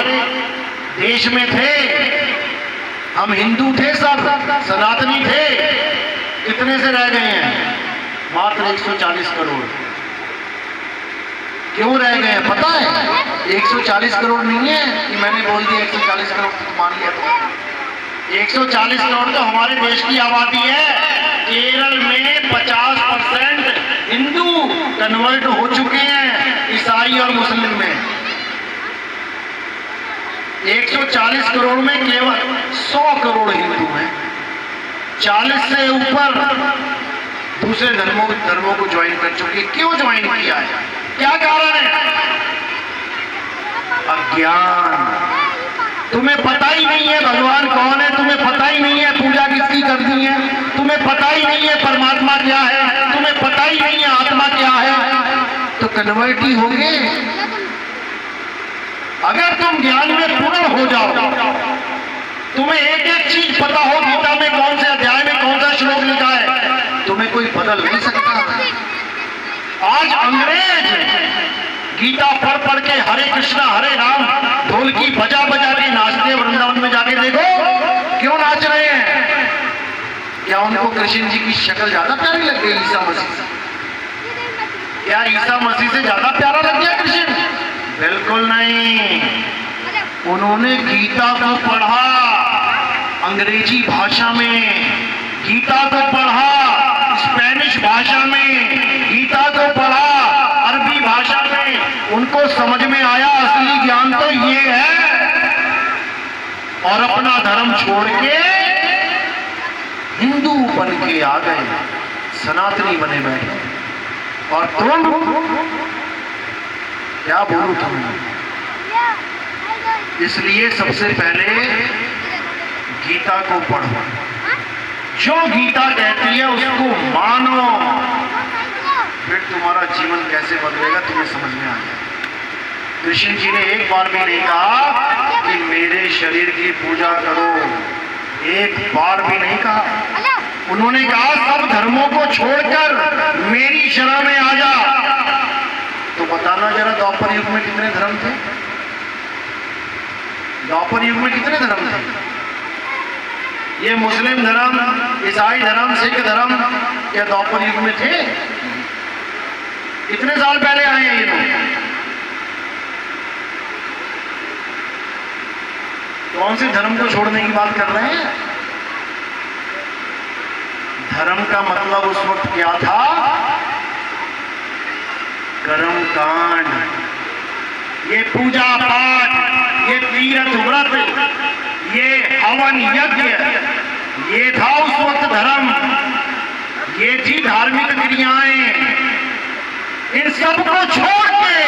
देश में थे। हम हिंदू थे, सब सनातनी थे। कितने से रह गए हैं? मात्र 140 करोड़। क्यों रह गए हैं पता है? 140 करोड़ नहीं है कि मैंने बोल दिया 140 करोड़ तो मान लिया। तो 140 करोड़ तो हमारे देश की आबादी है। केरल में 50% हिंदू कन्वर्ट हो चुके हैं ईसाई और मुस्लिम में। 140 करोड़ में केवल 100 करोड़ हिंदू हैं। 40 से ऊपर दूसरे धर्मों को ज्वाइन कर चुके। क्यों ज्वाइन किया है? क्या कारण है? अज्ञान। तुम्हें पता ही नहीं है भगवान कौन है, तुम्हें पता ही नहीं है पूजा किसकी करनी है, तुम्हें पता ही नहीं है परमात्मा क्या है, तुम्हें पता ही नहीं है आत्मा क्या है, तो कन्वर्ट ही होंगे। अगर तुम ज्ञान में पूर्ण हो जाओ, तुम्हें एक एक चीज पता हो, गीता में कौन से अध्याय में कौन सा श्लोक लिखा है, तुम्हें कोई बदल नहीं सकता। आज अंग्रेज गीता पढ़ पढ़ के हरे कृष्णा हरे राम ढोलकी बजा बजा के नाचते हैं। वृंदावन में जाके देखो क्यों नाच रहे हैं? क्या उनको कृष्ण जी की शक्ल ज्यादा प्यारी लग गई ईसा मसीह से? क्या ईसा मसीह से ज्यादा प्यारा लग गया कृष्ण? बिल्कुल नहीं। उन्होंने गीता को पढ़ा अंग्रेजी भाषा में, गीता को पढ़ा स्पेनिश भाषा में, गीता को पढ़ा अरबी भाषा में। उनको समझ में आया असली ज्ञान तो ये है, और अपना धर्म छोड़ के हिंदू बन के आ गए, सनातनी बने बैठे। और तुम क्या बोलूं तुम्हें? इसलिए सबसे पहले गीता को पढ़ो, जो गीता कहती है उसको मानो, फिर तुम्हारा जीवन कैसे बदलेगा तुम्हें समझ में आ जाएगा। कृष्ण जी ने एक बार भी नहीं कहा कि मेरे शरीर की पूजा करो, एक बार भी नहीं कहा। उन्होंने कहा सब धर्मों को छोड़कर मेरी शरण में आ जा। तो बताना जरा, द्वापर युग में कितने धर्म थे? द्वापर युग में कितने धर्म थे? ये मुस्लिम धर्म, ईसाई धर्म, सिख धर्म क्या द्वापर युग में थे? कितने साल पहले आए हैं ये लोग? कौन से धर्म को छोड़ने की बात कर रहे हैं? धर्म का मतलब उस वक्त क्या था? कर्म कांड, ये पूजा पाठ, ये तीर्थ व्रत, ये हवन यज्ञ, ये था उस वक्त धर्म। ये थी धार्मिक क्रियाएं। इन सबको छोड़ के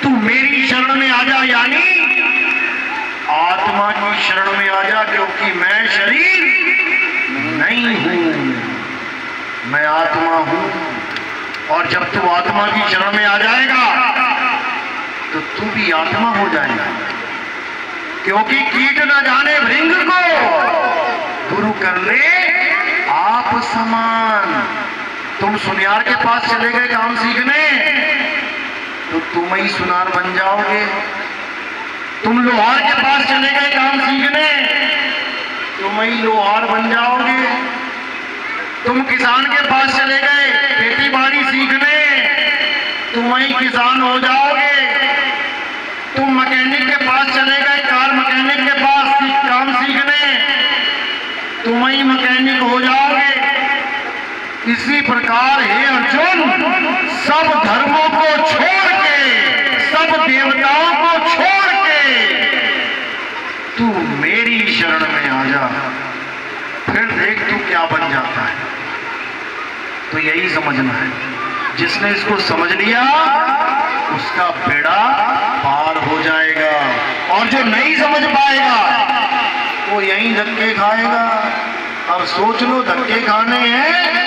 तू मेरी शरण में आ जा, यानी आत्मा की शरण में आ जा, क्योंकि मैं शरीर नहीं हूं, मैं आत्मा हूं। और जब तू आत्मा की शरण में आ जाएगा तो तू भी आत्मा हो जाएगा, क्योंकि कीट न जाने भृंग को गुरु कर ले आप समान। तुम सुनियार के पास चले गए काम सीखने तो तुम ही सुनार बन जाओगे। तुम लोहार के पास चले गए काम सीखने, तुम ही लोहार बन जाओगे। तुम किसान के पास चले गए खेती बाड़ी सीखने, तुम ही किसान हो जाओगे। तुम मैकेनिक के पास चले गए कार मैकेनिक के पास काम सीखने, तुम ही मैकेनिक हो जाओगे। इसी प्रकार हे अर्जुन, सब धर्मों को छोड़ के, सब देवताओं को छोड़ के तू मेरी शरण में आ जा, फिर देख तू क्या बन जाता है। तो यही समझना है। जिसने इसको समझ लिया उसका बेड़ा पार हो जाएगा, और जो नहीं समझ पाएगा वो यहीं धक्के खाएगा। अब सोच लो, धक्के खाने हैं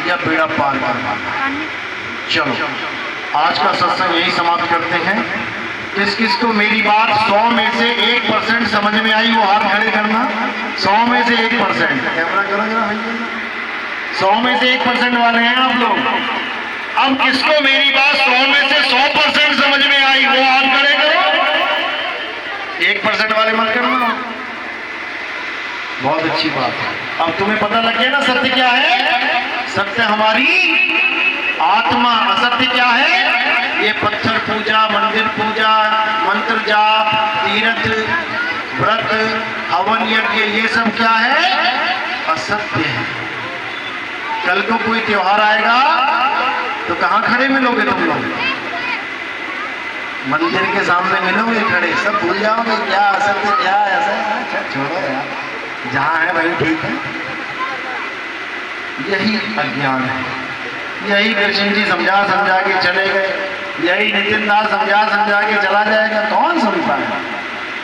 या बेड़ा पार करवाना। चलो आज का सत्संग यही समाप्त करते हैं। किस किस को मेरी बात 100 में से 1% समझ में आई वो हाथ खड़े करना। 100 में से 1%, कैमरा करो जरा भाई। 100 में से 1% वाले हैं आप लोग। अब किसको मेरी बात 100 में से 100% समझ में आई वो हाथ खड़े करो। 1% वाले मत करना। बहुत अच्छी बात है। अब तुम्हें पता लग गया ना सत्य क्या है। सत्य हमारी आत्मा, असत्य क्या है? ये पत्थर पूजा, मंदिर पूजा, मंत्र जाप, तीर्थ व्रत, हवन यज्ञ, ये सब क्या है? असत्य है। कल को कोई त्योहार आएगा तो कहाँ खड़े मिलोगे तुम लोग? मंदिर के सामने मिलोगे खड़े। सब भूल जाओगे क्या असत्य क्या ऐसा। छोड़ो यार, जहाँ है वही ठीक है। यही अज्ञान है। यही कृष्ण जी समझा समझा के चले गए, यही नितिन दास समझा समझा के चला जाएगा। कौन सुनता है?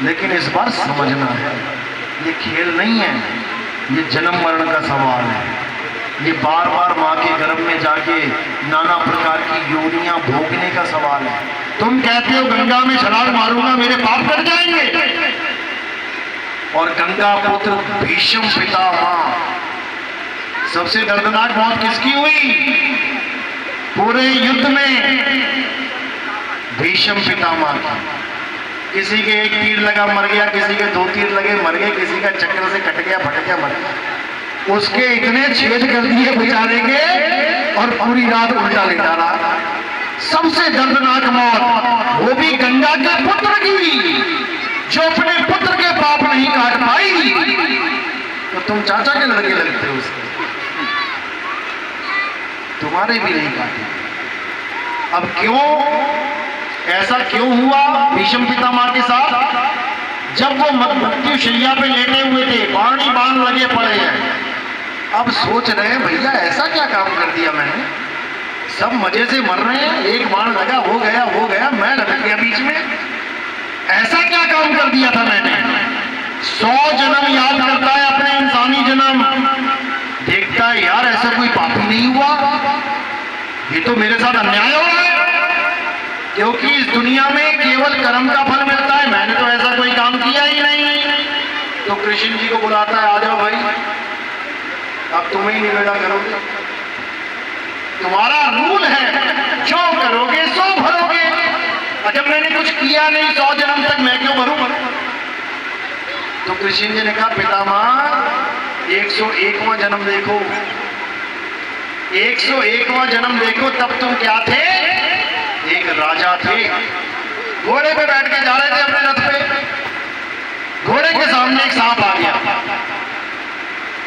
लेकिन इस बार समझना है, ये खेल नहीं है, ये जन्म मरण का सवाल है। ये बार बार माँ के गर्भ में जाके नाना प्रकार की योनियां भोगने का सवाल है। तुम कहते हो गंगा में छलांग मारूंगा मेरे पाप कट जाएंगे, और गंगा पुत्र भीष्म पितामह, सबसे दर्दनाक मौत किसकी हुई? पूरे युद्ध में भीष्म पितामह था। किसी के एक तीर लगा मर गया, किसी के 2 तीर लगे मर गए, किसी का चक्र से कट गया फट गया मर गया। उसके इतने छेद कर दिए बेचारे के और पूरी रात उल्टा लेटा रहा। सबसे दर्दनाक मौत वो भी गंगा के पुत्र की, जो अपने पुत्र के पाप नहीं काट पाई। तो तुम चाचा के लड़के लगते हो उसके, तुम्हारे भी नहीं काटे। अब क्यों ऐसा क्यों हुआ भीष्म पितामह के साथ? जब वो मृत्यु शैया पे लेटे हुए थे, बाणी बाण लगे पड़े हैं, अब सोच रहे हैं भैया ऐसा क्या काम कर दिया मैंने, सब मजे से मर रहे हैं, एक बाण लगा हो गया, मैं लटक गया बीच में, ऐसा क्या काम कर दिया था मैंने? 100 जन्म याद करता है अपने इंसानी जन्म, देखता है यार ऐसा कोई पाप ही नहीं हुआ, ये तो मेरे साथ अन्याय हो रहा है। क्योंकि इस दुनिया में केवल कर्म का फल मिलता है, मैंने तो ऐसा कोई काम किया ही नहीं। तो कृष्ण जी को बुलाता है, आ जाओ भाई, अब तुम ही निवेदा करोगे, तुम्हारा रूल है, जो करोगे सो भरोगे। और जब मैंने कुछ किया नहीं 100 जन्म तक, मैं क्यों भरूं? तो कृष्ण जी ने कहा पितामह 101वां जन्म देखो, 101वां जन्म देखो, तब तुम क्या थे? एक राजा थे, घोड़े पे बैठ के जा रहे थे अपने रथ पे, घोड़े के सामने एक सांप आ गया,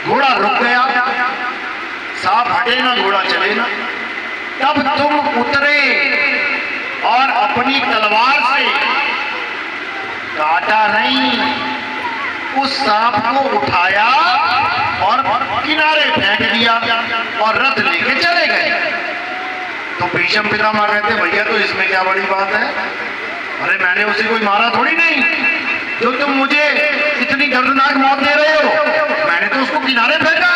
घोड़ा रुक गया, सांप हटे ना घोड़ा चले ना, तब तुम उतरे और अपनी तलवार से काटा नहीं, उस सांप को उठाया और किनारे फेंक दिया और रथ लेके चले गए। तो भीष्म पितामह कहते भैया तो इसमें क्या बड़ी बात है, अरे मैंने उसे कोई मारा थोड़ी नहीं, जो तुम मुझे इतनी दर्दनाक मौत दे रहे हो, मैंने तो उसको किनारे फेंका।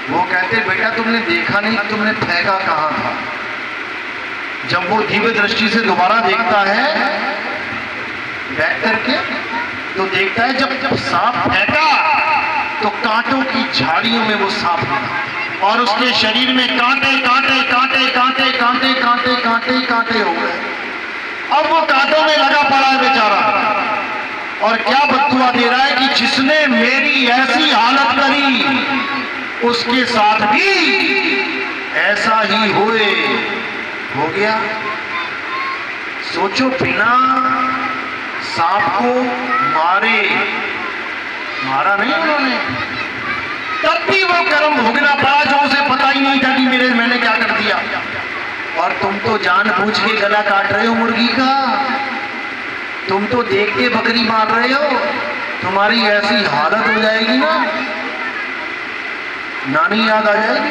वो कहते बेटा तुमने देखा नहीं, तुमने फेंका कहाँ था? जब वो दिव्य दृष्टि से दोबारा देखता है बैक करके, तो देखता है जब सांप फेंका तो कांटों की झाड़ियों में वो सांप लगा और उसके शरीर में कांटे कांटे कांटे कांटे कांटे कांटे कांटे कांटे हो गए। अब वो कांटों में लगा पड़ा है बेचारा, और क्या बददुआ दे रहा है कि जिसने मेरी ऐसी हालत करी उसके साथ भी ऐसा ही हो गया। सोचो, बिना सांप को मारा नहीं उन्होंने, तब भी वो कर्म भोगना पड़ा जो उसे पता ही नहीं था कि मैंने क्या कर दिया। और तुम तो जानबूझ के गला काट रहे हो मुर्गी का, तुम तो देख के बकरी मार रहे हो, तुम्हारी ऐसी हालत हो जाएगी ना, नानी याद आ जाएगी।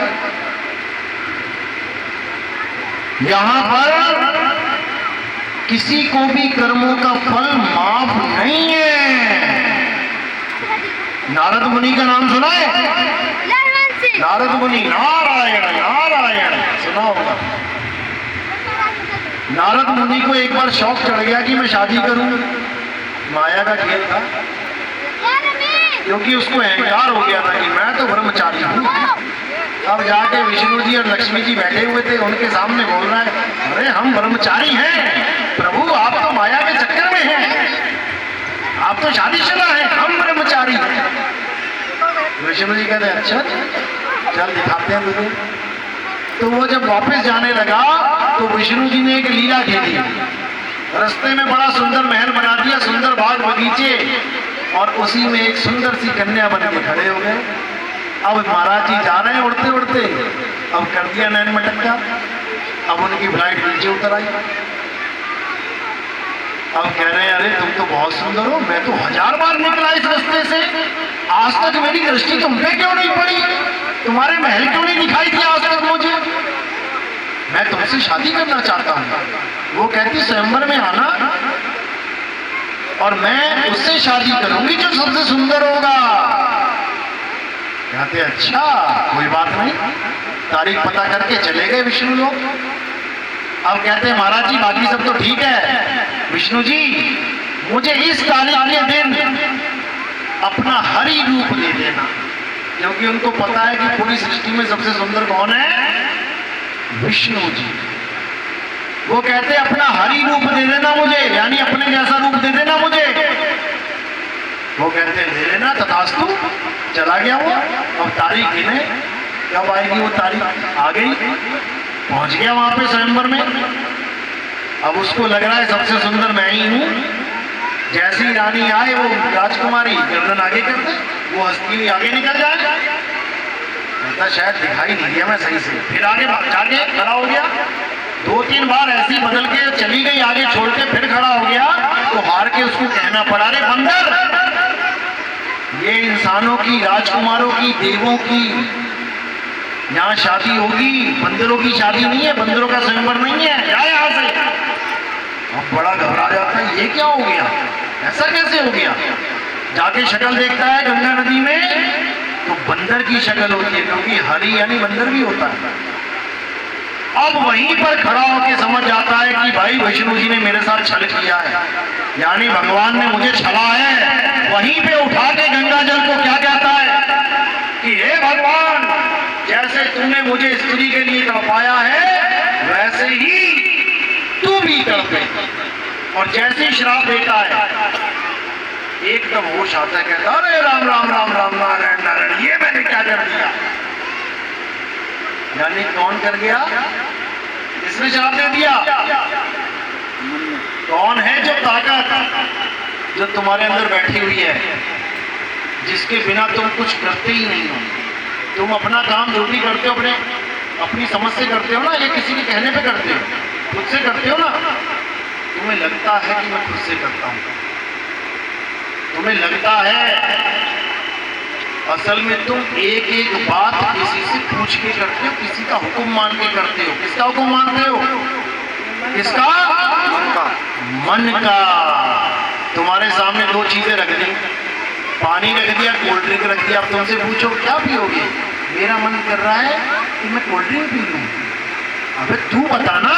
यहां पर किसी को भी कर्मों का फल माफ नहीं है। नारद मुनि का नाम सुना है? नारद मुनि, नारायण नारायण सुना होगा। नारद मुनि को एक बार शौक चढ़ गया कि मैं शादी करूं, माया का खेल था, क्योंकि उसको अहंकार हो गया था कि मैं तो ब्रह्मचारी हूं। अब जाके विष्णु जी और लक्ष्मी जी बैठे हुए थे, उनके सामने बोल रहा है अरे हम ब्रह्मचारी हैं प्रभु, आप तो माया के चक्कर में हैं, आप तो शादीशुदा हैं, हम ब्रह्मचारी हैं। विष्णु जी कहते अच्छा चल दिखाते हैं तुझे। तो वो जब वापस जाने लगा तो विष्णु जी ने एक लीला खेली, रास्ते में बड़ा सुंदर महल बना दिया, सुंदर बाग बगीचे, और उसी में एक सुंदर सी कन्या बन के खड़े हो गए। अब महाराज जी जा रहे हैं उड़ते उड़ते, अब कर दिया नैन मटक्का, अब उनकी फ्लाइट नीचे उतर आई। अब कह रहे हैं अरे तुम तो बहुत सुंदर हो, मैं तो 1000 बार निकला इस रास्ते से, आज तक मेरी दृष्टि तुम पे क्यों नहीं पड़ी, तुम्हारे महल क्यों नहीं दिखाई दिया आज तक मुझे, मैं तुमसे शादी करना चाहता हूं। वो कहती स्वयंवर में आना और मैं उससे शादी करूंगी जो सबसे सुंदर होगा। कहते अच्छा कोई बात नहीं, तारीख पता करके चले गए विष्णु लोग। अब कहते हैं महाराज जी बाकी सब तो ठीक है, विष्णु जी मुझे इस तारीख के दिन अपना हरि रूप दे देना, क्योंकि उनको पता है कि पूरी सृष्टि में सबसे सुंदर कौन है, विष्णु जी। वो कहते अपना हरि रूप दे देना मुझे, यानी अपने जैसा रूप दे देना मुझे। वो कहते ले लेना, तथास्तु। चला गया वो। अब तारीख गिने, कब आएगी वो तारीख? आ गई, पहुंच गया वहां पे स्वयंवर में। अब उसको लग रहा है सबसे सुंदर मैं ही हूं। जैसी रानी आए वो राजकुमारी गर्दन आगे कर दे, वो हस्ती हुई आगे निकल जाए। कहता शायद दिखाई नहीं दिया मैं सही से। फिर आगे जाके खड़ा हो गया, 2-3 बार ऐसी बदल के चली गई, आगे छोड़ के फिर खड़ा हो गया। तो हार के उसको कहना पड़ा, रे बंदर, ये इंसानों की, राजकुमारों की, देवों की यहाँ शादी होगी, बंदरों की शादी नहीं है, बंदरों का स्वयंवर नहीं है, जाए यहाँ से। अब बड़ा घबरा जाता है, ये क्या हो गया, ऐसा कैसे हो गया? जाके शक्ल देखता है गंगा नदी में, तो बंदर की शक्ल होती है, क्योंकि हरि यानी बंदर भी होता है। अब वहीं पर खड़ा होकर समझ जाता है कि भाई विष्णु जी ने मेरे साथ छल किया है, यानी भगवान ने मुझे छला है। वहीं पे उठा के गंगा जल को क्या कहता है कि हे भगवान, जैसे तूने मुझे स्त्री के लिए तड़पाया है, वैसे ही तू भी तड़पे। और जैसे ही श्राप देता है, एकदम होश आता है, कहता अरे राम राम राम राम नारायण नारायण, ये मैंने क्या कर दिया? यानी कौन कर गया? इसने श्राप दे दिया। कौन है जो ताकत जो तुम्हारे अंदर बैठी हुई है, जिसके बिना तुम कुछ करते ही नहीं हो? तुम अपना काम जो भी करते हो अपनी समझ से करते हो ना, ये किसी के कहने पे करते हो? खुद से करते हो ना? तुम्हें लगता है कि मैं खुद से करता हूं, तुम्हें लगता है, असल में तुम एक एक बात किसी से पूछ के करते हो, किसी का हुक्म मान के करते हो। किसका हुक्म मानते हो? किसका? मन का। तुम्हारे सामने 2 चीजें रख दी, पानी रख दिया, कोल्ड ड्रिंक रख दिया। अब तुमसे पूछो क्या पियोगे? मेरा मन कर रहा है कि मैं कोल्ड ड्रिंक पी लूं। अबे तू बता ना,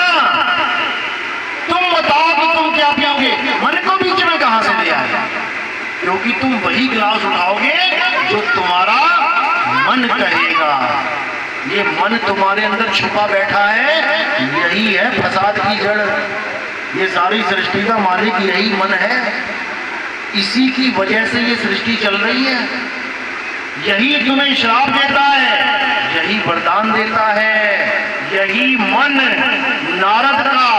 तुम बताओ कि तुम क्या पियोगे? मन को बीच में कहां से ले आए? क्योंकि तुम वही गिलास उठाओगे जो तुम्हारा मन कहेगा। ये मन तुम्हारे अंदर छुपा बैठा है, यही है फसाद की जड़। ये सारी सृष्टि का मालिक यही मन है, इसी की वजह से ये सृष्टि चल रही है। यही तुम्हें श्राप देता है, यही वरदान देता है। यही मन नारद का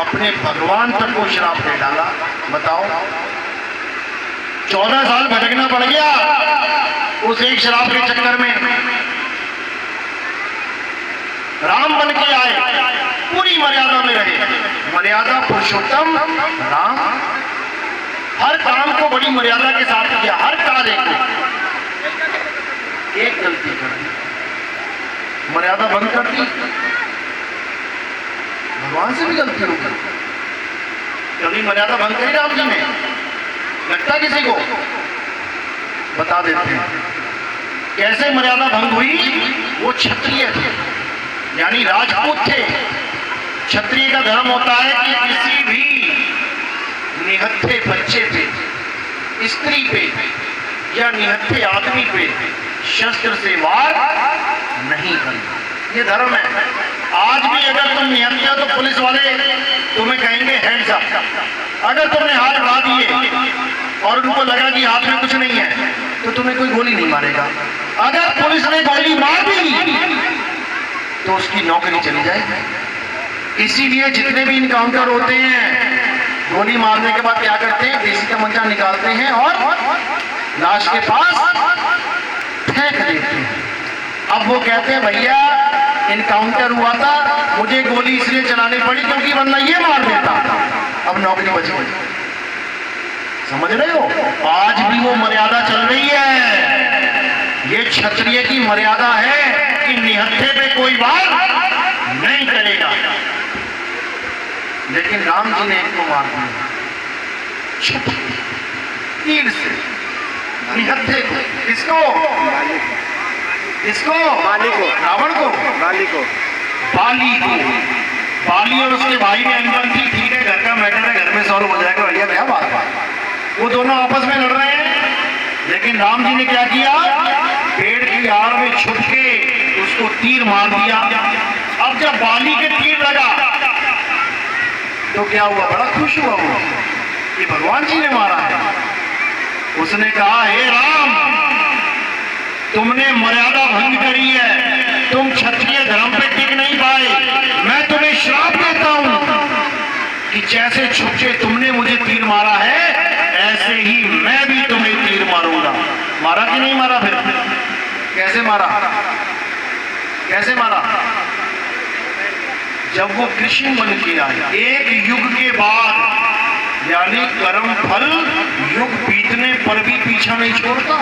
अपने भगवान तक को श्राप दे डाला। बताओ, 14 साल भटकना पड़ गया उस एक शराब के चक्कर में। राम बन के आए, पूरी मर्यादा में रहे। मर्यादा पुरुषोत्तम राम, हर काम को बड़ी मर्यादा के साथ किया, हर कार्य को। एक गलती कर दी, मर्यादा भंग कर दी, भगवान से भी गलती हो गई। कभी मर्यादा भंग करी राम जी ने? लगता किसी को? बता देते हैं कैसे मर्यादा भंग हुई। वो क्षत्रिय थे, यानी राजपूत थे। क्षत्रिय का धर्म होता है कि किसी भी निहत्थे बच्चे पे, स्त्री पे या निहत्थे आदमी पे शस्त्र से वार नहीं करना। ये धर्म है। आज भी अगर तुम निहत्थे हो तो पुलिस वाले तुम्हें कहेंगे हैंड्स अप। अगर तुमने हाथ बढ़ा दिए और उनको लगा कि हाथ में कुछ नहीं है, तो तुम्हें कोई गोली नहीं मारेगा। अगर पुलिस ने गोली मार दी तो उसकी नौकरी चली जाएगी। इसीलिए जितने भी इनकाउंटर होते हैं, गोली मारने के बाद क्या करते हैं? देसी तमंचा निकालते हैं और लाश के पास फेंक देते हैं। अब वो कहते हैं भैया इनकाउंटर हुआ था, मुझे गोली इसलिए चलानी पड़ी क्योंकि वरना ये मार देता। अब नौकरी बच गई। समझ रहे हो? आज भी वो मर्यादा चल रही है। ये क्षत्रिय की मर्यादा है कि निहत्थे पे कोई वार नहीं करेगा। लेकिन राम जी ने इनको मार दिया तीर से, निहत्थे को। किसको? इसको बाली को, रावण को, बाली को, बाली को। बाली और उसके भाई ने अनबन थी, ठीक है घर का मैटर है, घर में सॉल्व हो जाएगा, भैया क्या बात है। वो दोनों आपस में लड़ रहे हैं, लेकिन राम जी ने क्या किया? पेड़ की आड़ में छुप के उसको तीर मार दिया। अब जब बाली के तीर लगा तो क्या हुआ, बड़ा खुश हुआ वो कि भगवान जी ने मारा है। उसने कहा, हे राम, तुमने मर्यादा भंग करी है, तुम क्षत्रिय धर्म पे टिक नहीं पाए। मैं तुम्हें श्राप देता हूं कि जैसे छुपके तुमने मुझे तीर मारा है, ऐसे ही मैं भी तुम्हें तीर मारूंगा। मारा कि नहीं मारा? फिर कैसे मारा? कैसे मारा? जब वो कृष्ण बन के आए, एक युग के बाद, यानी कर्म फल युग बीतने पर भी पीछा नहीं छोड़ता।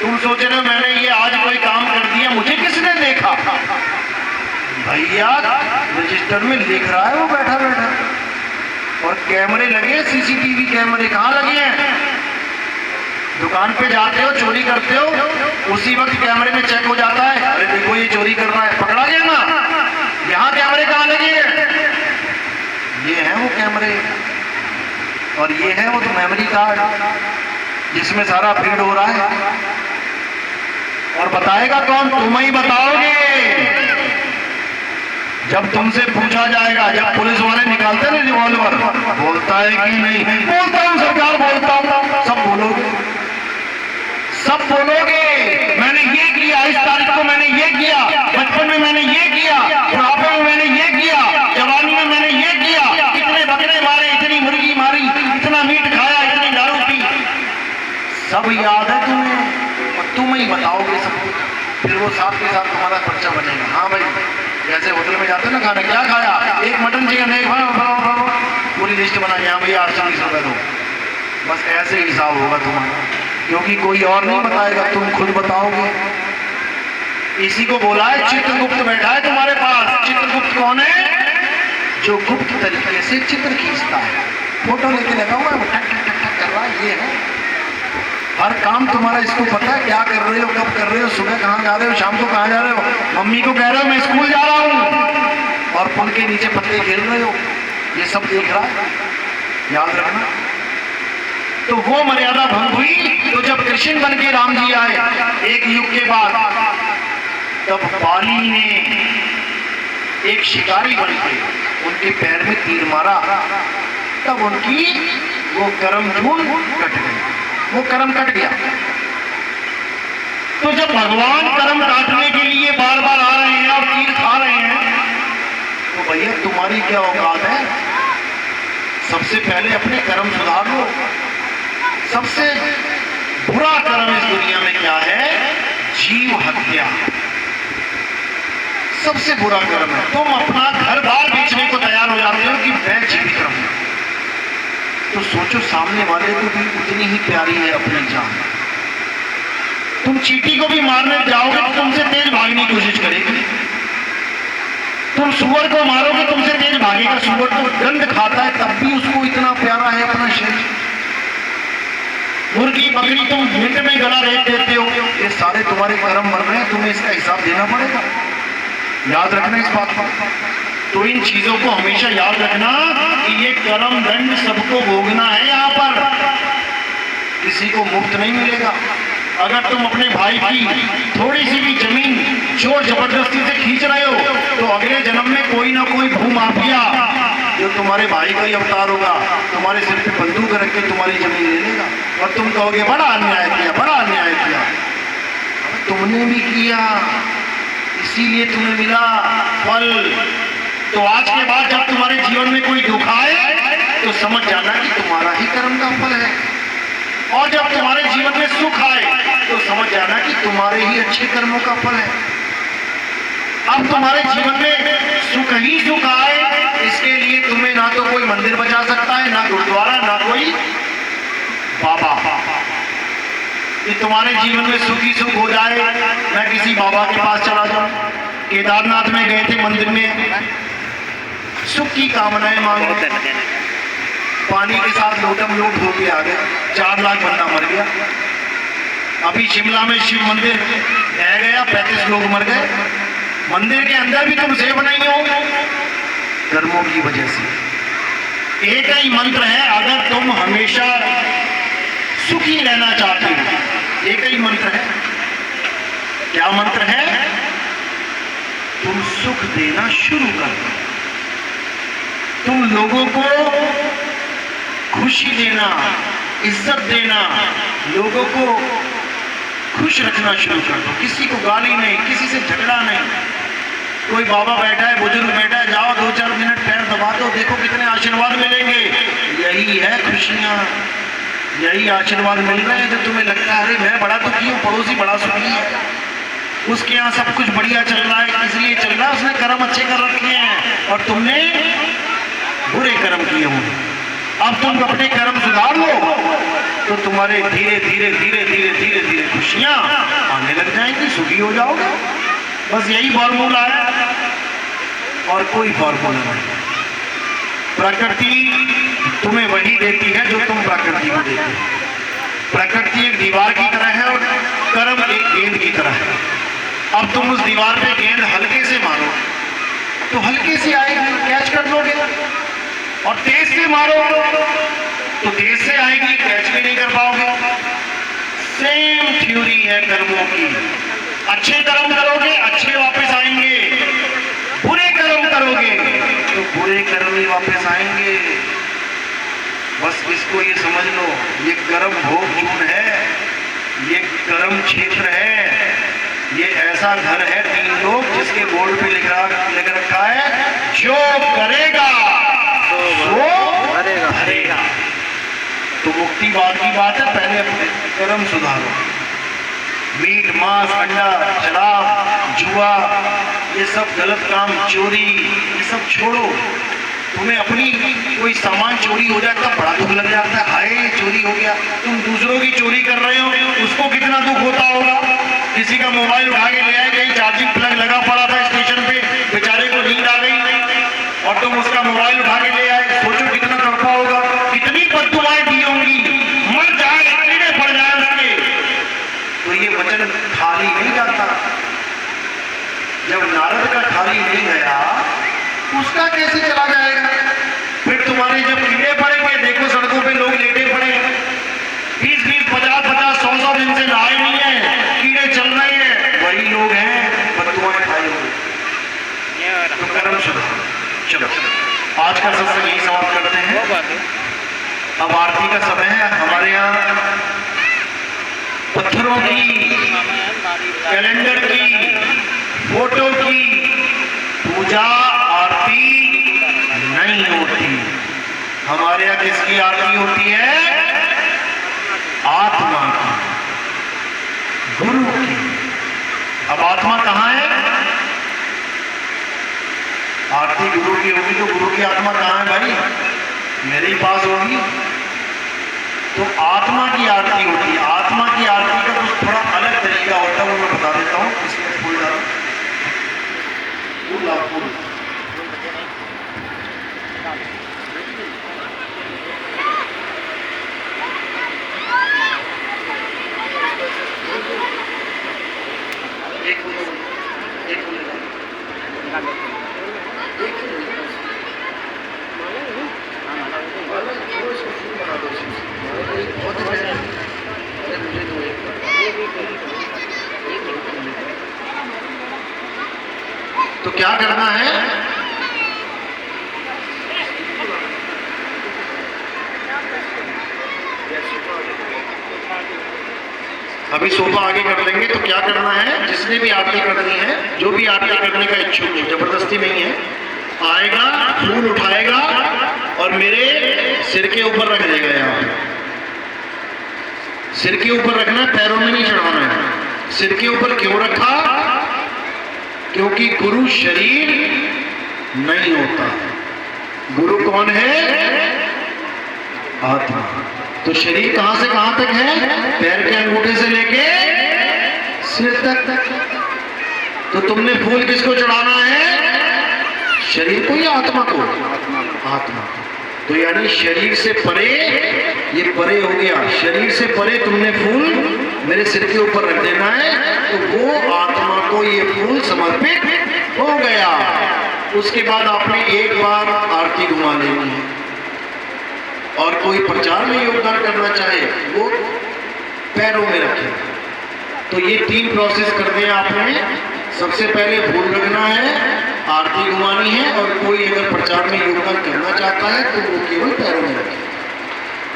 तुम सोच रहे हो मैंने ये आज कोई काम कर दिया, मुझे किसने देखा? भैया रजिस्टर में लिख रहा है वो बैठा बैठा, और कैमरे लगे, सीसीटीवी कैमरे कहाँ लगे हैं? दुकान पे जाते हो, चोरी करते हो, उसी वक्त कैमरे में चेक हो जाता है, अरे देखो ये चोरी कर रहा है, पकड़ा गया ना। यहाँ कैमरे कहाँ लगे हैं? ये है वो कैमरे, और ये है वो तो मेमोरी कार्ड जिसमें सारा फीड हो रहा है। और बताएगा कौन? तुम ही बताओगे। जब तुमसे पूछा जाएगा, जब पुलिस वाले निकालते ना रिवॉल्वर, बोलता है कि नहीं? बोलता हूं सरकार, बोलता हूं। सब बोलोगे, सब बोलोगे। मैंने ये किया, इस तारीख को मैंने ये किया, बचपन में मैंने ये किया, बुढ़ापे में मैंने ये किया, जवानी में मैंने ये किया, इतने बकरे मारे, इतनी मुर्गी मारी, इतना मीट खाया, इतनी दारू पी, सब याद है तुम्हें, और तुम ही बताओगे सब कुछ। फिर वो साथ के साथ तुम्हारा पर्चा बनेगा। हाँ भाई, जैसे होटल में जाते ना खाना, क्या खाया? एक मटन चिकन, एक पूरी लिस्ट बना के, हाँ भैया 820 रुपए दो। बस ऐसे हिसाब होगा तुम्हारा, क्योंकि कोई और नहीं बताएगा, तुम खुद बताओगे। इसी को बोला है चित्रगुप्त बैठा है तुम्हारे पास। चित्रगुप्त कौन है? जो गुप्त तरीके से चित्र खींचता है। फोटो लेके लगा हुआ है, वो टक टक टक टक कर रहा है, ये है हर काम तुम्हारा। इसको पता है क्या कर रहे हो, कब कर रहे हो, सुबह कहाँ जा रहे हो, शाम को कहाँ जा रहे हो, मम्मी को कह रहे हो मैं स्कूल जा रहा हूँ, और पुल के नीचे पत्ते खेल रहे हो, ये सब देख रहा है, याद रखना। तो वो मर्यादा भंग हुई। तो जब कृष्ण बन के राम जी आए एक युग के बाद, तब बाली ने एक शिकारी बन के उनके पैर में तीर मारा, तब उनकी वो कर्म जून कट गई, वो कर्म कट गया। तो जब भगवान कर्म काटने के लिए बार बार आ रहे हैं और तीर खा रहे हैं, तो भैया तुम्हारी क्या औकात है? सबसे पहले अपने कर्म सुधार लो। सबसे बुरा कर्म इस दुनिया में क्या है? जीव हत्या। सबसे बुरा कर्म है। तुम अपना घर बार बेचने को तैयार हो जाते हो कि मैं जीवित रहूं, तो सोचो सामने वाले को भी उतनी ही प्यारी है अपनी जान। तुम चींटी को भी मारने जाओगे तो तुमसे तेज भागने की कोशिश करेगी। तुम सुअर को मारोगे तुमसे तेज भागेगा। सुअर तो गंध खाता है, तब भी उसको इतना प्यारा है अपना शरीर। मुर्गी बकरी तुम मिनट में गला रेत देते हो। ये सारे तुम्हारे कर्म बन रहे हैं, तुम्हें इसका हिसाब देना पड़ेगा। याद रखना इस बात को। तो इन चीजों को हमेशा याद रखना कि ये कर्म दंड सबको भोगना है। यहाँ पर किसी को मुफ्त नहीं मिलेगा। अगर तुम अपने भाई की थोड़ी सी भी जमीन जोर जबरदस्ती से खींच रहे हो, तो अगले जन्म में कोई ना कोई भूमाफिया जो तुम्हारे भाई का ही अवतार होगा, तुम्हारे सिर पे बंदूक रख के तुम्हारी जमीन ले लेगा, और तुम कहोगे बड़ा अन्याय किया, बड़ा अन्याय किया। तुमने भी किया, इसीलिए तुम्हें मिला फल। तो आज के बाद जब तुम्हारे जीवन में कोई दुख आए, तो समझ जाना कि तुम्हारा ही कर्म का फल है। और जब तुम्हारे जीवन में सुख आए, तो समझ जाना कि तुम्हारे ही अच्छे कर्मों का फल है। अब तुम्हारे जीवन में सुख ही सुख आए, इसके लिए तुम्हें ना तो कोई मंदिर बचा सकता है, ना गुरुद्वारा, ना कोई बाबा। कि तुम्हारे जीवन में सुख ही सुख हो जाए, मैं किसी बाबा के पास चला जाऊं। केदारनाथ में गए थे, मंदिर में सुख की कामनाएं मांगे, पानी के साथ लोटम लोट होके आ गए, 4 लाख बंदा मर गया। अभी शिमला में शिव मंदिर रह गया, 35 लोग मर गए। मंदिर के अंदर भी तुम सेफ नहीं हो, कर्मों की वजह से। एक ही मंत्र है, अगर तुम हमेशा सुखी रहना चाहते हो, एक ही मंत्र है। क्या मंत्र है? तुम सुख देना शुरू कर दो। तुम लोगों को खुशी देना, इज्जत देना, लोगों को खुश रखना शुरू कर दो। किसी को गाली नहीं, किसी से झगड़ा नहीं। कोई बाबा बैठा है, बुजुर्ग बैठा है, जाओ 2-4 मिनट पैर दबा दो, देखो कितने आशीर्वाद मिलेंगे। यही है खुशियाँ, यही आशीर्वाद मिल रहे हैं। जो तुम्हें लगता है अरे मैं बड़ा दुखी हूँ, पड़ोसी बड़ा सुखी है, उसके यहाँ सब कुछ बढ़िया चल रहा है, इसलिए चल रहा है, उसने कर्म अच्छे कर रखे हैं और तुमने बुरे कर्म किए होंगे। अब तुम अपने कर्म सुधार लो तो तुम्हारे धीरे धीरे धीरे धीरे धीरे धीरे खुशियाँ आने लग जाएंगी, सुखी हो जाओगे। बस यही फॉर्मूला है और कोई फॉर्मूला नहीं। प्रकृति तुम्हें वही देती है जो तुम प्रकृति को देते हो। प्रकृति एक दीवार की तरह है और कर्म एक गेंद की तरह है। अब तुम उस दीवार पे गेंद हल्के से मारो तो हल्के से आएगी, कैच कर लोगे, और तेज से मारो तो तेज से आएगी, कैच भी नहीं कर पाओगे। सेम थ्योरी है कर्मों की। अच्छे कर्म करोगे अच्छे वापस आएंगे, बुरे कर्म करोगे तो बुरे कर्म ही वापस आएंगे। बस इसको ये समझ लो, ये कर्म भोग जून है, ये कर्म क्षेत्र है, ये ऐसा घर है 3 लोग जिसके बोर्ड पे लिख रखा है जो करेगा वो भरेगा। तो मुक्ति बाद की बात है, पहले अपने कर्म सुधारो। मीट, मांस, अंडा, शराब, जुआ, ये सब गलत काम, चोरी, ये सब छोड़ो। तुम्हें अपनी कोई सामान चोरी हो जाए तब बड़ा दुख लग जाता है, हाय चोरी हो गया। तुम दूसरों की चोरी कर रहे हो, उसको कितना दुख होता होगा। किसी का मोबाइल उठा के ले आए, कहीं चार्जिंग प्लग लगा पड़ा था स्टेशन पे, बेचारे को नींद आ गई और तुम उसका मोबाइल उठा के ले आए, सोचो कितना तड़पा होगा, कितनी बददुआएं दी होंगी, मर जाए, कीड़े पड़ जाए उसके। तो ये वचन खाली नहीं जाता। जब नारद का खाली नहीं गया, उसका कैसे चला जाएगा। फिर तुम्हारे जब कीड़े पड़ेंगे, देखो सड़कों पे लोग लेटे पड़े, 20-20, 50-50, 100-100 दिन से नहाए नहीं है, कीड़े चल रहे हैं, वही लोग हैं बददुआएं खाए हुए। तो कर्म सुधारो। चलो आज का सत्संग यही समाप्त करते हैं। अब आरती का समय है। हमारे यहाँ पत्थरों की, कैलेंडर की, फोटो की पूजा आरती नहीं होती। हमारे यहाँ किसकी आरती होती है? आत्मा की, गुरु की। अब आत्मा कहाँ है? आरती गुरु की होगी तो गुरु की आत्मा कहाँ है भाई? मेरे ही पास होगी। तो आत्मा की आरती होती है। आत्मा की आरती का कुछ थोड़ा अलग तरीका होता है, वो मैं बता देता हूँ। इसमें फूल डालो, फूल फूल। तो क्या करना है? अभी सोफा आगे कर लेंगे। तो क्या करना है, जिसने भी आरती करनी है, जो भी आरती करने का इच्छुक है, जबरदस्ती नहीं है, आएगा, फूल उठाएगा और मेरे सिर के ऊपर रख देगा। यहाँ सिर के ऊपर रखना, पैरों में नहीं चढ़ाना है। सिर के ऊपर क्यों रखा? क्योंकि गुरु शरीर नहीं होता। गुरु कौन है? आत्मा। तो शरीर कहां से कहां तक है? पैर के अंगूठे से लेके सिर तक। तो तुमने फूल किसको चढ़ाना है? शरीर को या आत्मा को? आत्मा। तो यानी शरीर से परे, ये परे हो गया, शरीर से परे तुमने फूल मेरे सिर के ऊपर रख देना है। तो वो आत्मा को ये फूल समर्पित हो गया। उसके बाद आपने एक बार आरती घुमा लेनी है। और कोई प्रचार में योगदान करना चाहे वो पैरों में रखे। तो ये 3 प्रोसेस कर दिया आपने। सबसे पहले फूल रखना है, आरती घुमानी है, और कोई अगर प्रचार में योगदान करना चाहता है तो वो केवल पैरों में रखे।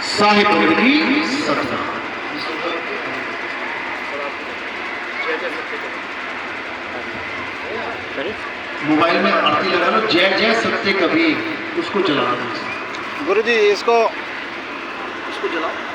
साहिब की सत्ता। मोबाइल में आरती लगा लो, जय जय सत्य कबीर, उसको चला दो। गुरुजी इसको उसको जलाओ।